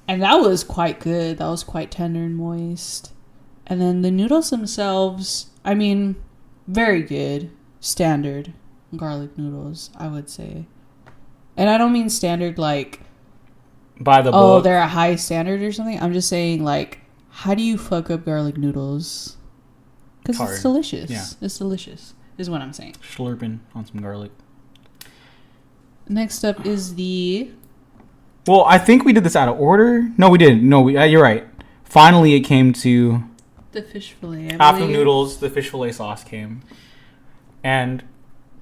and that was quite good. That was quite tender and moist. And then the noodles themselves, I mean, very good, standard garlic noodles, I would say. And I don't mean standard like, by the book. Oh, they're a high standard or something. I'm just saying, like, how do you fuck up garlic noodles? Because it's delicious. Yeah. It's delicious, is what I'm saying. Slurping on some garlic. Next up is the... Well, I think we did this out of order. No, we didn't. No, you're right. Finally, it came to... the fish fillet. After the noodles, the fish fillet sauce came. And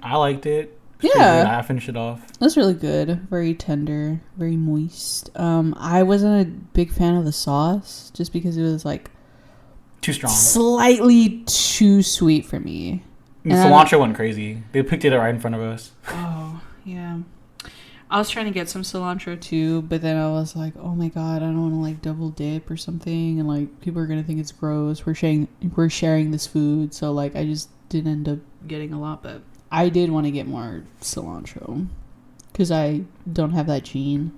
I liked it. Yeah. I finished it off. That's really good. Very tender. Very moist. I wasn't a big fan of the sauce just because it was like too strong. Slightly too sweet for me. And cilantro went crazy. They picked it right in front of us. Oh, yeah. I was trying to get some cilantro too, but then I was like, oh my god, I don't want to like double dip or something, and like people are gonna think it's gross. We're sharing this food, so like I just didn't end up getting a lot, but I did want to get more cilantro because I don't have that gene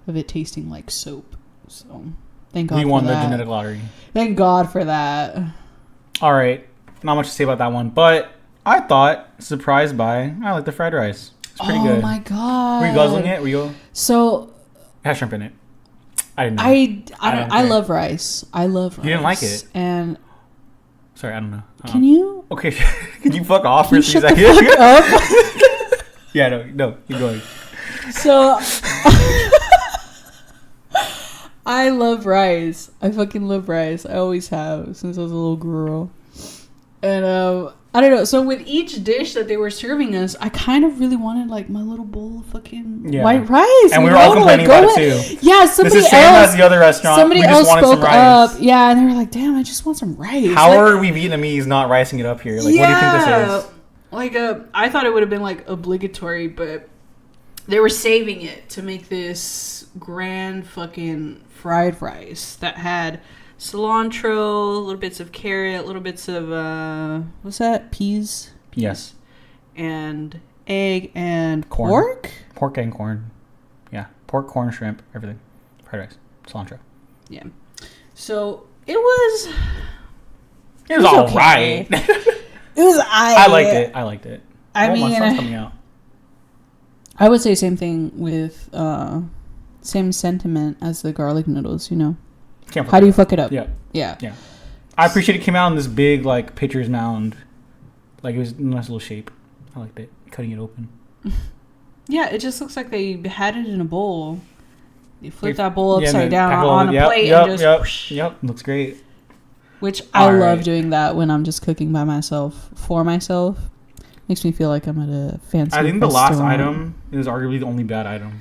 of it tasting like soap. So thank God we won for the that. genetic lottery. Thank God for that. All right, not much to say about that one, but I thought surprised by I like the fried rice. It's pretty good. Oh my God. Were you guzzling it? Were you? So It has shrimp in it. I didn't know. I love rice. I love rice. You didn't like it? And Sorry, I don't know. can you? Okay, can you fuck off for You 3 shut seconds? the fuck up. Yeah, no, keep going. So I love rice. I fucking love rice. I always have since I was a little girl. And I don't know. So with each dish that they were serving us, I kind of really wanted like my little bowl of fucking white rice. And we were all complaining about it too. Yeah, somebody this is same else. as the other restaurant. Somebody we just else wanted spoke some rice. up. Yeah, and they were like, "Damn, I just want some rice." How are we Vietnamese not ricing it up here? Like, what do you think this is? Like I thought it would have been like obligatory, but they were saving it to make this grand fucking fried rice that had cilantro, little bits of carrot, little bits of what's that? Peas? Yes. And egg and Corn. pork? Pork and corn. Yeah. Pork, corn, shrimp, everything. Fried rice. Cilantro. Yeah. So it was all okay. right. It was I liked it. I mean, my son's coming out. I would say same thing with same sentiment as the garlic noodles, you know. How do you fuck it up? Yeah. I appreciate it came out in this big like pitcher's mound. Like it was a nice little shape. I liked it. Cutting it open. Yeah, it just looks like they had it in a bowl. They flipped that bowl upside down on a plate and just... Yep, looks great. Which I love doing that when I'm just cooking by myself, for myself. Makes me feel like I'm at a fancy I think the restaurant. last item is arguably the only bad item.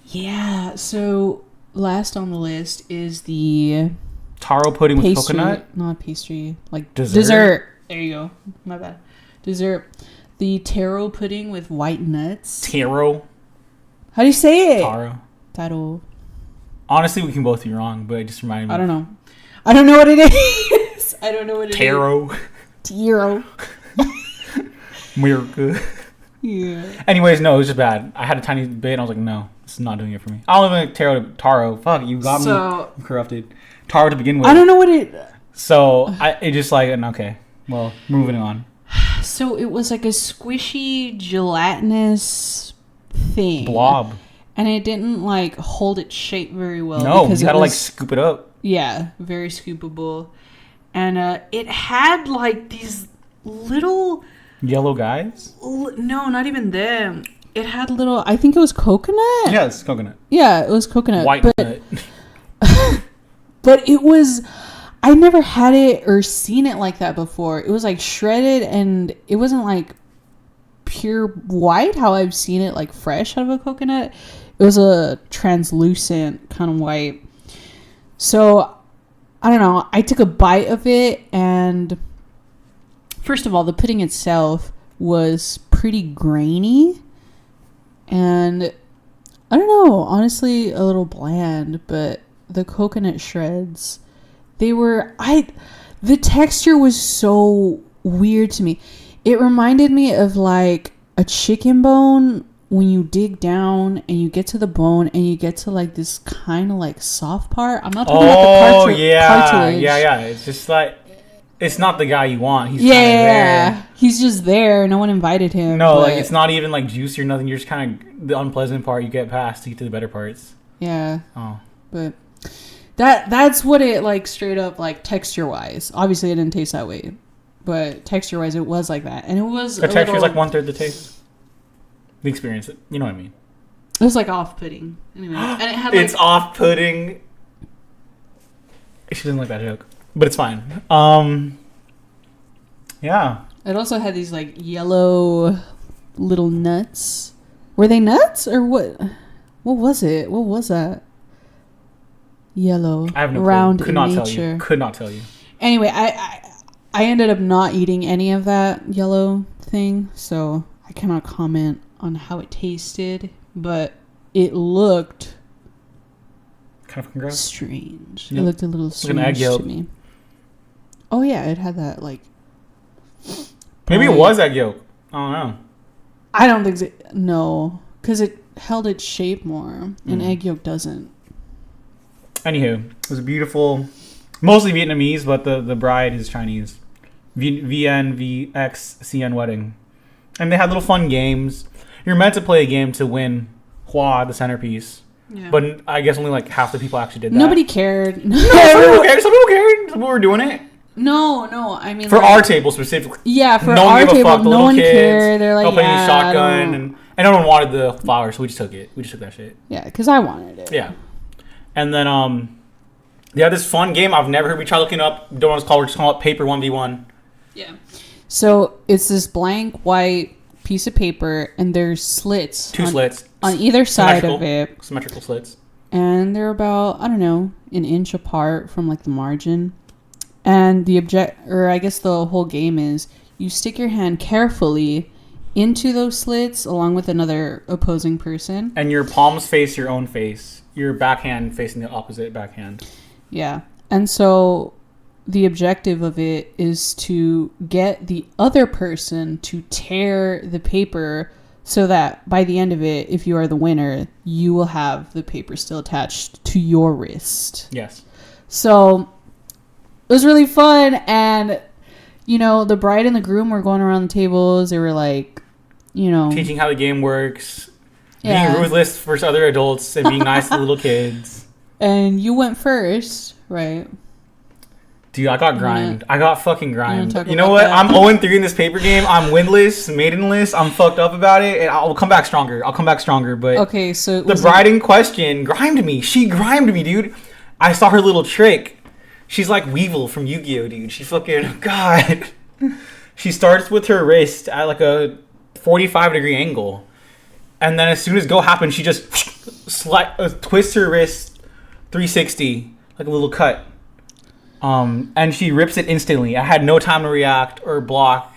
Yeah, so last on the list is the... Taro pudding with pastry, coconut? Not pastry. Like dessert. There you go. My bad. Dessert. The taro pudding with white nuts. Taro? How do you say it? Taro. Honestly, we can both be wrong, but it just reminded me. I don't know. I don't know what it is. I don't know what it Taro. is. Taro. America. Yeah. Anyways, no, it was just bad. I had a tiny bit and I was like, no, this is not doing it for me. I don't even like taro. Fuck, you got me. I'm corrupted. Taro to begin with. I don't know what it... So, it just like, okay. Well, moving on. So, it was like a squishy, gelatinous thing. Blob. And it didn't like hold its shape very well. No, because you gotta like scoop it up. Yeah, very scoopable. And it had like these little... Yellow guys? No, not even them. It had little... I think it was coconut? Yeah, it's coconut. Yeah, it was coconut. White nut. But it was... I never had it or seen it like that before. It was like shredded and it wasn't like pure white how I've seen it like fresh out of a coconut. It was a translucent kind of white. So, I don't know. I took a bite of it and first of all, the pudding itself was pretty grainy. And I don't know, honestly a little bland, but the coconut shreds, the texture was so weird to me. It reminded me of like a chicken bone when you dig down and you get to the bone and you get to like this kind of like soft part. I'm not talking about the cartilage. Yeah. It's just like, it's not the guy you want. He's kind of there. He's just there. No one invited him. No, like it's not even like juicy or nothing. You're just kind of the unpleasant part you get past to get to the better parts. Yeah. Oh. But that's what it like straight up like texture wise. Obviously it didn't taste that way. But texture wise it was like that. And it was the texture is like 1/3 the taste. The experience, you know what I mean. It was like off-putting. Anyway. And it had like... It's off-putting. She doesn't like that joke. But it's fine. Yeah. It also had these like yellow little nuts. Were they nuts or what? What was it? What was that? Yellow. I have no round clue. in nature. Could not tell you. Anyway, I ended up not eating any of that yellow thing, so I cannot comment on how it tasted, but it looked kind of strange. Yep. It looked a little strange to me. Oh yeah, it had that like... Maybe it was egg yolk. I don't know. I don't think so. No, because it held its shape more, and egg yolk doesn't. Anywho, it was a beautiful, mostly Vietnamese, but the bride is Chinese. VNVXCN wedding. And they had little fun games. You're meant to play a game to win Hoa, the centerpiece. Yeah. But I guess only like half the people actually did that. Nobody cared. No, some people cared. Some people were doing it. No. I mean, for our table specifically. Yeah, for our table, no one cared. They're like, yeah, shotgun, and no one wanted the flowers, so we just took it. We just took that shit. Yeah, because I wanted it. Yeah, and then they had this fun game I've never heard. We tried looking up. Don't know what it's called. We're just calling it Paper 1v1. Yeah. So it's this blank white piece of paper, and there's slits. Two slits on either side of it. Symmetrical slits. And they're about, I don't know, an inch apart from like the margin. And the the whole game is you stick your hand carefully into those slits along with another opposing person. And your palms face your own face. Your backhand facing the opposite backhand. Yeah. And so the objective of it is to get the other person to tear the paper so that by the end of it, if you are the winner, you will have the paper still attached to your wrist. Yes. So it was really fun, and the bride and the groom were going around the tables. They were like, teaching how the game works, being ruthless for other adults, and being nice to little kids. And you went first, right? Dude, I got grimed. I got fucking grimed. You know what? I'm 0-3 in this paper game. I'm winless, maidenless. I'm fucked up about it, and I'll come back stronger. But okay, so the bride in question grimed me. She grimed me, dude. I saw her little trick. She's like Weevil from Yu-Gi-Oh, dude. She fucking... God. She starts with her wrist at like a 45-degree angle. And then as soon as go happens, she just twists her wrist 360. Like a little cut. And she rips it instantly. I had no time to react or block.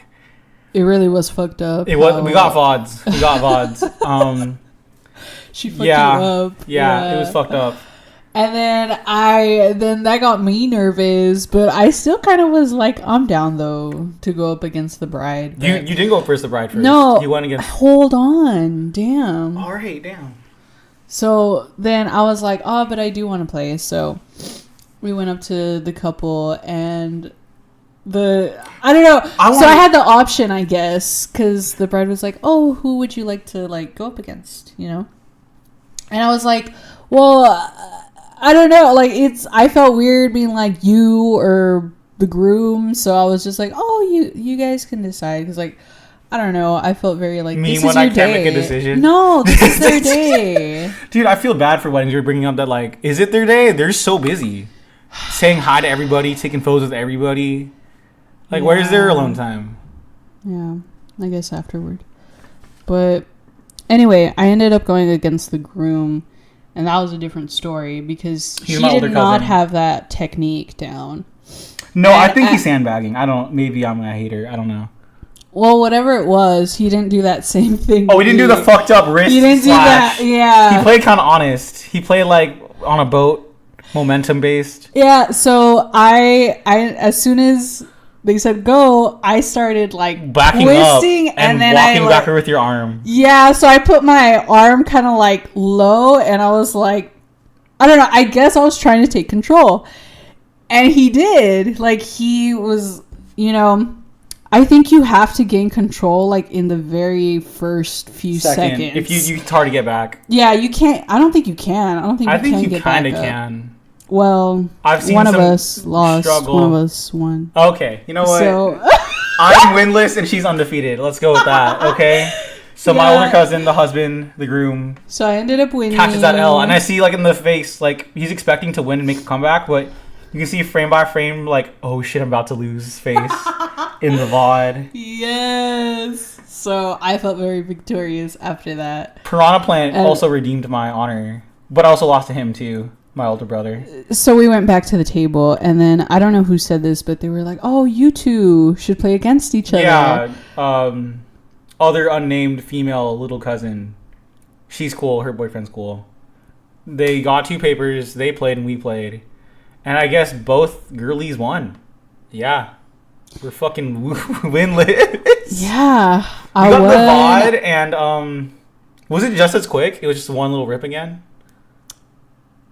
It really was fucked up. We got VODs. She fucked you up. Yeah, it was fucked up. And then that got me nervous, but I still kind of was like, I'm down though to go up against the bride. You didn't go first, the bride first. No, you went against. Hold on, damn. All right, damn. So then I was like, oh, but I do want to play. So we went up to the couple, and I don't know. I had the option, I guess, because the bride was like, oh, who would you like to like go up against? And I was like, well. I don't know, like I felt weird being like you or the groom, so I was just like, oh, you guys can decide, because like I don't know, I felt very like me this when is your I can't day. Make a decision. No, this is their day. Dude, I feel bad for weddings. You're bringing up that like, is it their day? They're so busy, saying hi to everybody, taking photos with everybody. Like, where's their alone time? Yeah, I guess afterward. But anyway, I ended up going against the groom. And that was a different story because he did not have that technique down. No, I think he's sandbagging. Maybe I'm a hater. I don't know. Well, whatever it was, he didn't do that same thing. Oh, he didn't do the fucked up wrist. He didn't do that. Yeah. He played kind of honest. He played like on a boat, momentum based. Yeah. So I as soon as they said go, I started like backing twisting up and then walking backward with your arm. Yeah, so I put my arm kind of like low, and I was like, I don't know, I guess I was trying to take control. And he did. Like, he was, I think you have to gain control like in the very first few seconds. If it's hard to get back. Yeah, you can't. I don't think you can. I think you kind of can. Well, I've seen one of us lost. Struggle. One of us won. Okay, you know what? So I'm winless and she's undefeated. Let's go with that. Okay. So my older cousin, the husband, the groom. So I ended up winning. Catches that L, and I see like in the face, like he's expecting to win and make a comeback, but you can see frame by frame, like, oh shit, I'm about to lose his face in the VOD. Yes. So I felt very victorious after that. Piranha Plant also redeemed my honor, but I also lost to him too. My older brother. So we went back to the table, and then I don't know who said this, but they were like, oh, you two should play against each other. Yeah. Other unnamed female little cousin. She's cool. Her boyfriend's cool. They got 2 papers. They played and we played. And I guess both girlies won. Yeah. We're fucking winless. Yeah. We got the VOD, and was it just as quick? It was just one little rip again?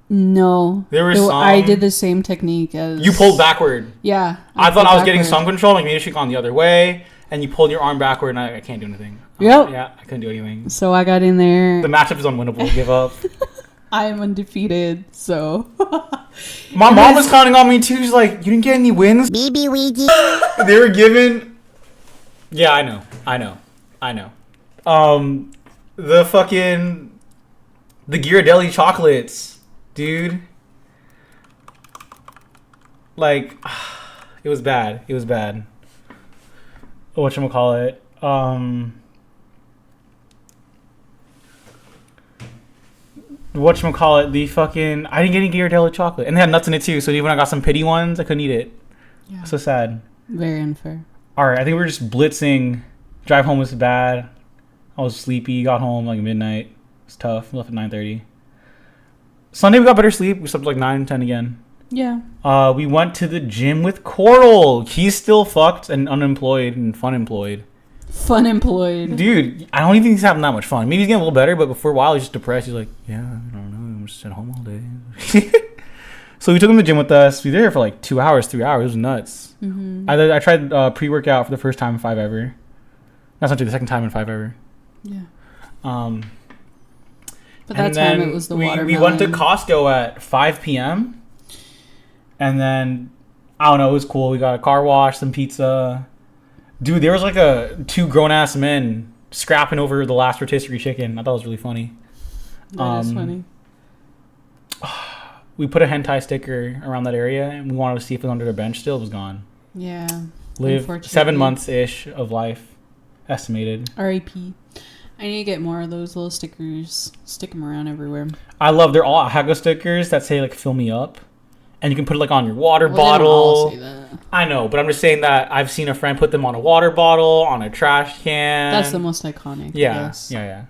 No. There were some... I did the same technique as... You pulled backward. Yeah. I thought I was getting sun control. Like, maybe you should gone the other way. And you pulled your arm backward, and I can't do anything. Yep. Yeah, I couldn't do anything. So I got in there. The matchup is unwinnable. Give up. I am undefeated, so... My mom was counting on me, too. She's like, you didn't get any wins? BB Ouija. They were given... Yeah, I know. The fucking... The Ghirardelli chocolates. Dude. Like... It was bad. Whatchamacallit? The fucking... I didn't get any Ghirardelli chocolate. And they had nuts in it too, so even when I got some pity ones, I couldn't eat it. Yeah. So sad. Very unfair. Alright, I think we were just blitzing. Drive home was bad. I was sleepy. Got home like midnight. It's tough. We left at 9:30. Sunday we got better sleep. We slept like 9, 10 again. Yeah. We went to the gym with Coral. He's still fucked and unemployed and fun employed. Dude, I don't even think he's having that much fun. Maybe he's getting a little better, but for a while he's just depressed. He's like, yeah, I don't know. I'm just at home all day. So we took him to the gym with us. We were there for like 2 hours, 3 hours. It was nuts. Mm-hmm. I tried pre-workout for the first time in 5 ever. That's not true. The second time in 5 ever. Yeah. But that time it was the watermelon. We went to Costco at 5 p.m. And then, I don't know, it was cool. We got a car wash, some pizza. Dude, there was like 2 grown-ass men scrapping over the last rotisserie chicken. I thought it was really funny. That is funny. We put a hentai sticker around that area, and we wanted to see if it was under the bench still. It was gone. Yeah. Live 7 months-ish of life, estimated. R.I.P. I need to get more of those little stickers. Stick them around everywhere. I love, they're all Hago stickers that say, like, fill me up. And you can put it, like, on your water bottle. They don't all say that. I know, but I'm just saying that I've seen a friend put them on a water bottle, on a trash can. That's the most iconic, yeah, I guess. Yeah.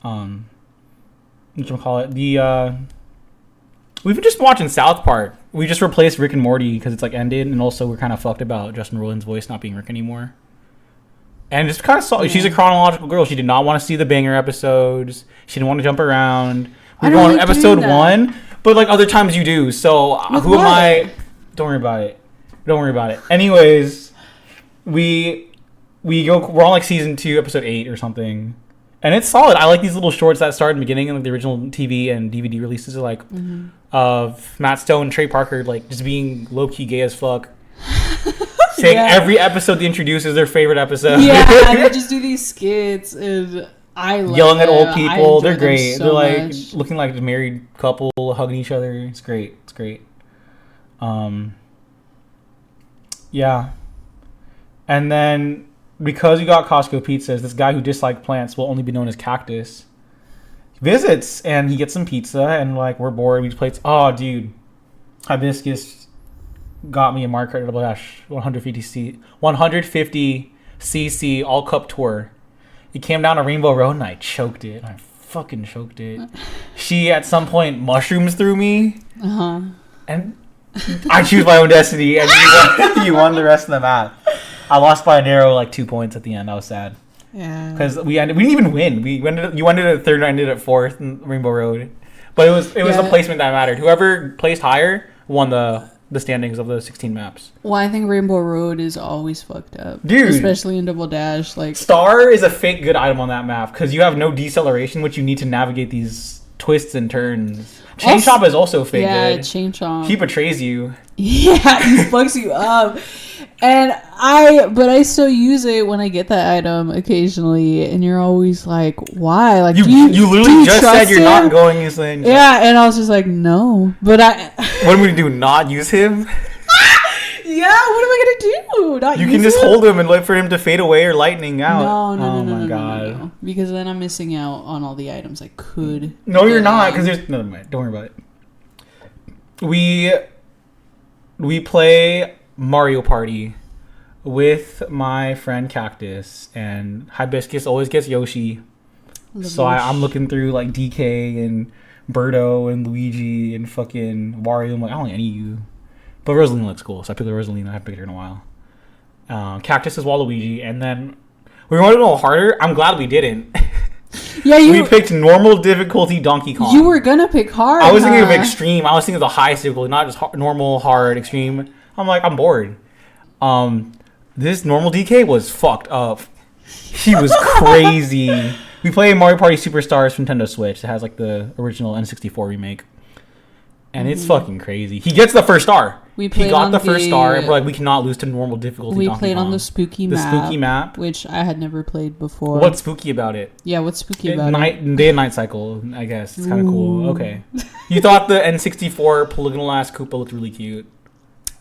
Whatchamacallit? We've been just watching South Park. We just replaced Rick and Morty because it's, like, ended. And also, we're kind of fucked about Justin Roiland's voice not being Rick anymore. And just kind of she's a chronological girl. She did not want to see the banger episodes. She didn't want to jump around. We're going on episode 1. But, like, other times you do. So, who am I? Don't worry about it. Anyways, we're on, like, season 2, episode 8 or something. And it's solid. I like these little shorts that started in the beginning, and like the original TV and DVD releases are like of Matt Stone and Trey Parker, like, just being low-key gay as fuck. Saying every episode they introduce is their favorite episode. Yeah, and they just do these skits, and I love yelling at old people. They're great. So they're like much. Looking like a married couple, hugging each other. It's great. Yeah. And then, because we got Costco pizzas, this guy who disliked plants will only be known as Cactus visits, and he gets some pizza, and like we're bored. We just play. Oh, dude, Hibiscus got me a Margaret Double Dash 150 cc all cup tour. It came down to Rainbow Road, and I choked it. I fucking choked it. She at some point mushrooms through me, and I choose my own destiny, and you won the rest of the map. I lost by a narrow, like, 2 points at the end. I was sad. Yeah. Because we didn't even win. You ended at 3rd, and I ended at 4th in Rainbow Road. But it was the placement that mattered. Whoever placed higher won the standings of the 16 maps. Well, I think Rainbow Road is always fucked up. Dude. Especially in Double Dash. Like, Star is a fake good item on that map because you have no deceleration, which you need to navigate these twists and turns. Chain Chomp is also fake good. Yeah, Chain Chomp. He betrays you. Yeah, he fucks you up. And I still use it when I get that item occasionally, and you're always like, why? Like, you literally just said you're not going to use him. Yeah, and I was just like, no. But what am I going to do? Not use him? Yeah, what am I going to do? You can just hold him and wait for him to fade away or lightning out. No. Because then I'm missing out on all the items I could. No, you're not, because there's... Never mind. Don't worry about it. We play Mario Party with my friend Cactus, and Hibiscus always gets Yoshi. So I'm looking through like DK and Birdo and Luigi and fucking Wario. I'm like, I don't like any of you. But Rosalina looks cool, so I picked the Rosalina. I haven't picked her in a while. Cactus is Waluigi, and then we wanted a little harder. I'm glad we didn't. Yeah, we picked normal difficulty Donkey Kong. You were gonna pick hard. I was thinking of extreme. I was thinking of the highest difficulty, not just normal, hard, extreme. I'm like, I'm bored. This normal DK was fucked up. He was crazy. We played Mario Party Superstars for Nintendo Switch. It has like the original N64 remake. And it's fucking crazy. He gets the first star. He got the first star, and we're like, we cannot lose to normal difficulty. We played on the spooky map, which I had never played before. What's spooky about it? Yeah, what's spooky about it? Day and night cycle, I guess. It's kind of cool. Okay. You thought the N64 polygonal ass Koopa looked really cute.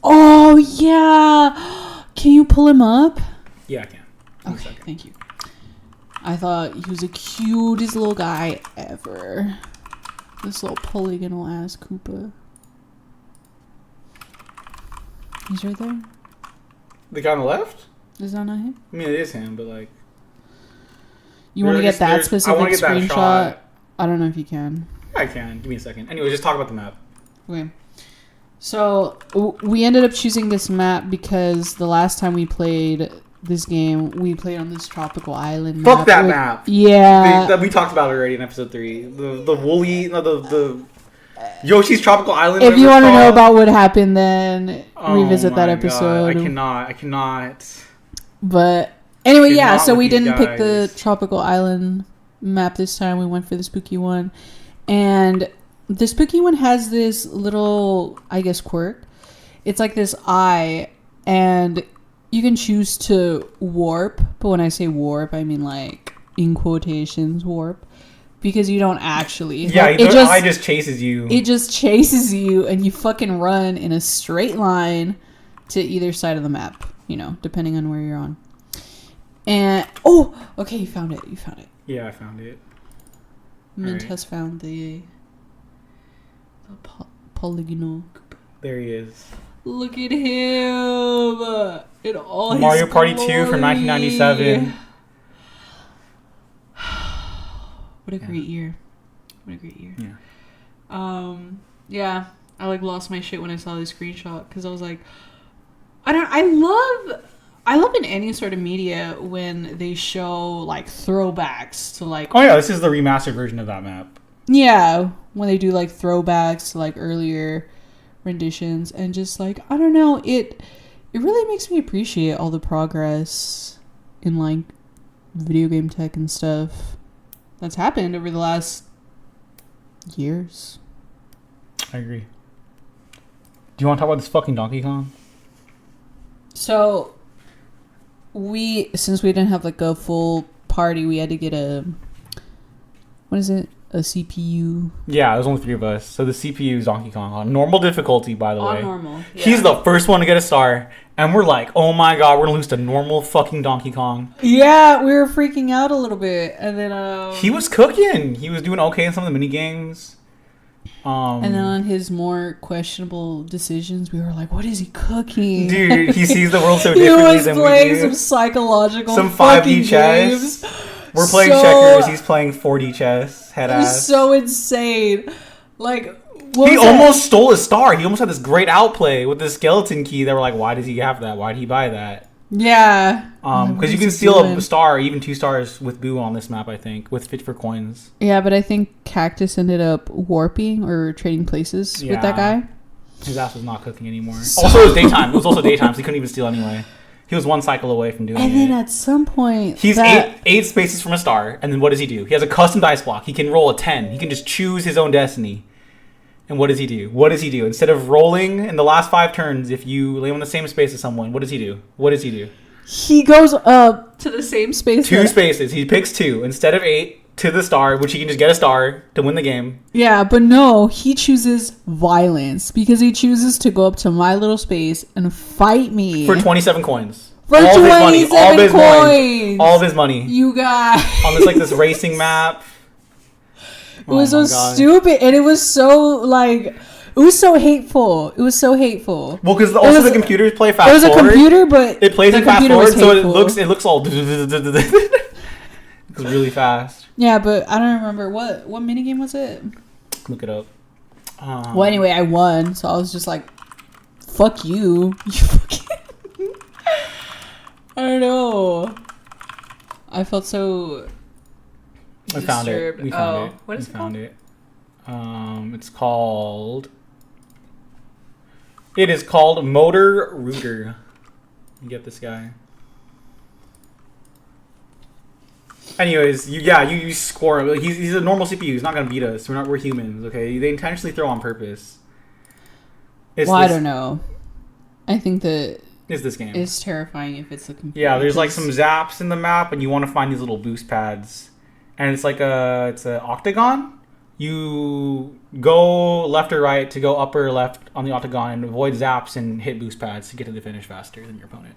Oh, yeah. Can you pull him up? Yeah, I can. Okay, thank you. I thought he was the cutest little guy ever. This little polygonal ass Koopa. He's right there. The guy on the left? Is that not him? I mean, it is him, but like... You want to get that specific screenshot? I don't know if you can. I can. Give me a second. Anyway, just talk about the map. Okay. So, we ended up choosing this map because the last time we played this game, we played on this tropical island map. Fuck that map. Yeah. We talked about it already in episode 3. The woolly... No, the Yoshi's Tropical Island. If you want to know about what happened, then revisit that episode. God. I cannot. But anyway, yeah, so we didn't pick the tropical island map this time. We went for the spooky one. And the spooky one has this little, I guess, quirk. It's like this eye, and you can choose to warp. But when I say warp, I mean like in quotations warp. Because you don't actually. Yeah, like, the eye just chases you. It just chases you, and you fucking run in a straight line to either side of the map, you know, depending on where you're on. And, okay, you found it. Yeah, I found it. Mint has found the polygonal. There he is. Look at him. In all Mario his Party glory. 2 from 1997. What a great year. Yeah. Yeah, I like lost my shit when I saw this screenshot because I was like, I love in any sort of media when they show like throwbacks to like. Oh yeah, this is the remastered version of that map. Yeah, when they do like throwbacks to like earlier renditions and just like, I don't know, it really makes me appreciate all the progress in like video game tech and stuff that's happened over the last years. I agree. Do you want to talk about this fucking Donkey Kong? So, since we didn't have like a full party, we had to get a CPU. Yeah, there's only 3 of us. So the CPU is Donkey Kong on normal difficulty, by the way. On normal. Yeah. He's the first one to get a star, and we're like, oh my god, we're gonna lose to normal fucking Donkey Kong. Yeah, we were freaking out a little bit, and then he was cooking. He was doing okay in some of the mini games. And then on his more questionable decisions, we were like, "What is he cooking?" Dude, he sees the world so differently than we do. He was playing some psychological, some 5D chess. We're playing checkers. He's playing 4D chess. Head ass. It was so insane. Like, he almost stole a star. He almost had this great outplay with the skeleton key. That were like, why does he have that? Why did he buy that? Yeah. Because you can steal a star, even 2 stars with Boo on this map, I think, with Fit for Coins. Yeah, but I think Cactus ended up warping or trading places with that guy. His ass was not cooking anymore. Also, it was daytime. It was also daytime, so he couldn't even steal anyway. He was 1 cycle away from doing it. And then at some point... He's 8 spaces from a star, and then what does he do? He has a custom dice block. He can roll a 10. He can just choose his own destiny. And what does he do? Instead of rolling in the last 5 turns, if you lay on the same space as someone, what does he do? He goes up to the same space. 2 spaces. He picks 2 instead of 8 to the star, which he can just get a star to win the game. Yeah, but no, he chooses violence because he chooses to go up to my little space and fight me. For 27 coins. For all 27 coins. All of his money. You guys. On this racing map. It was so stupid, and it was so hateful. Well, because also the computers play fast forward. It was a computer, but it plays in fast forward, so it looks all. It's really fast. Yeah, but I don't remember what minigame was it. Look it up. Well, anyway, I won, so I was just like, "Fuck you, you fucking." I don't know. I felt so We found it. We found it. What is it called? It's called... It is called Motor Rooter. You get this guy. Anyways, you score him. He's a normal CPU. He's not gonna beat us. We're humans, okay? They intentionally throw on purpose. I don't know. I think that it's this game. It's terrifying if it's a computer. Yeah, there's like some zaps in the map, and you want to find these little boost pads, and it's like it's an octagon. You go left or right to go up or left on the octagon and avoid zaps and hit boost pads to get to the finish faster than your opponent.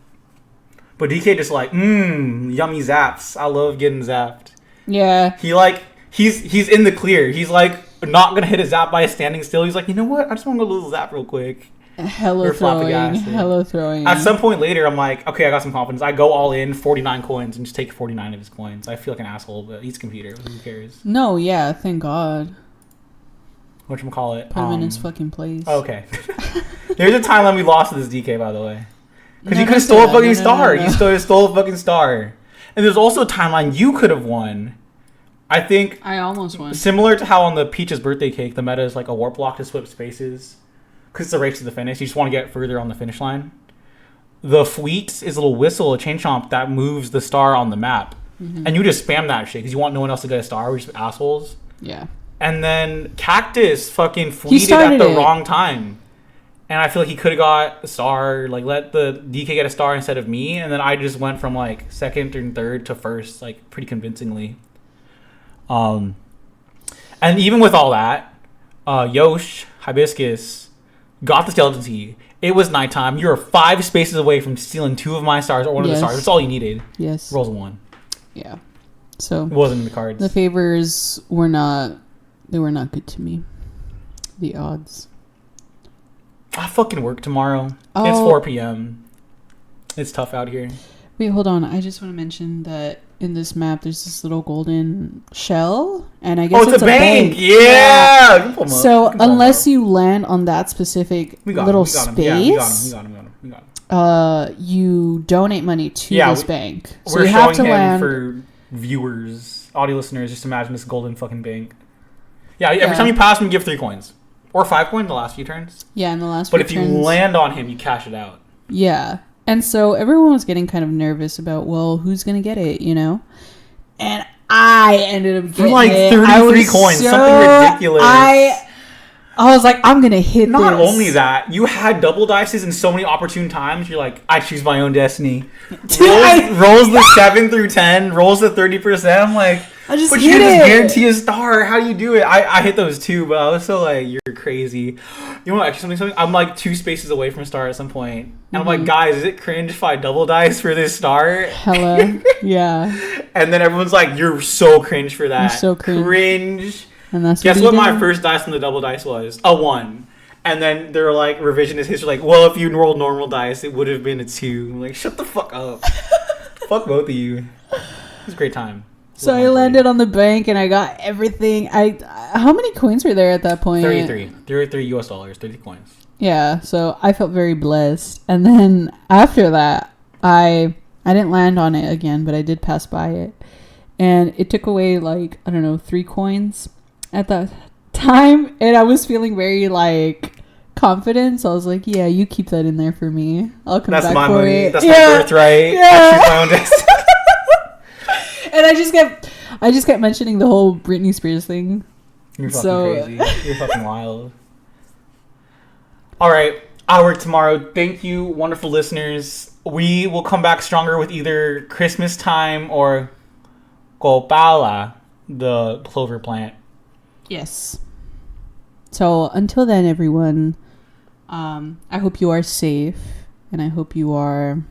But DK just like, yummy zaps. I love getting zapped. Yeah. He's in the clear. He's like not gonna hit a zap by standing still. He's like, you know what? I just want to go a little zap real quick. Hello throwing. At some point later, I'm like, okay, I got some confidence. I go all in, 49 coins, and just take 49 of his coins. I feel like an asshole, but he's a computer. Who cares? No, yeah, thank God. Whatchamacallit? Put him in his fucking place. Okay. There's a timeline we lost to this DK, by the way. Because he could have stole a fucking star. He stole a fucking star. And there's also a timeline you could have won. I think... I almost won. Similar to how on the Peach's birthday cake, the meta is like a warp block to swip spaces. Because it's a race to the finish. You just want to get further on the finish line. The Fleet is a little whistle, a chain chomp that moves the star on the map. Mm-hmm. And you just spam that shit because you want no one else to get a star. We're just assholes. Yeah. And then Cactus fucking fleeted at the wrong time. And I feel like he could have got a star, like let the DK get a star instead of me. And then I just went from like second and third to first, like pretty convincingly. And even with all that, Yosh, Hibiscus, got the skeleton tea. It was nighttime. You were 5 spaces away from stealing 2 of my stars or one of the stars. That's all you needed. Yes. Rolls a 1. Yeah. So it wasn't in the cards. The favors were not good to me. The odds. I fucking work tomorrow. It's 4 p.m. It's tough out here. Wait, hold on. I just want to mention that in this map, there's this little golden shell, and I guess it's a bank. Yeah. So unless you land on that specific little space, we got him. You donate money to this bank. So we're you have showing to him land for viewers, audio listeners. Just imagine this golden fucking bank. Yeah. Every time you pass him, you give 3 coins or 5 coins the last few turns. Yeah, in the last. But if you land on him, you cash it out. Yeah. And so everyone was getting kind of nervous about, well, who's going to get it, you know? And I ended up getting for like 33 coins, something ridiculous. I was like, I'm going to hit Not only that, you had double dices in so many opportune times. You're like, I choose my own destiny. Rolls the 7 through 10, rolls the 30%. I'm like, I just but hit you it. just guarantee a star. How do you do it? I hit those too, but I was so like, you're crazy. You know what? Actually, something. I'm like 2 spaces away from a star at some point, and I'm like, guys, is it cringe if I double dice for this star? Hello, yeah. And then everyone's like, you're so cringe for that. You're so cringe. And that's guess what my first dice on the double dice was? A 1. And then they're like, revisionist history, like, well, if you rolled normal dice, it would have been a 2. I'm like, shut the fuck up. Fuck both of you. It was a great time. So I landed on the bank and I got everything. How many coins were there at that point? 33 US dollars, 30 coins. Yeah, so I felt very blessed. And then after that, I didn't land on it again, but I did pass by it. And it took away, like, I don't know, 3 coins at that time. And I was feeling very, like, confident. So I was like, yeah, you keep that in there for me. I'll come back for it. That's my money. That's my birthright. Yeah. I choose my own destiny. And I just kept mentioning the whole Britney Spears thing. You're fucking crazy. You're fucking wild. All right, I work tomorrow. Thank you, wonderful listeners. We will come back stronger with either Christmas time or Copala, the clover plant. Yes. So until then, everyone, I hope you are safe, and I hope you are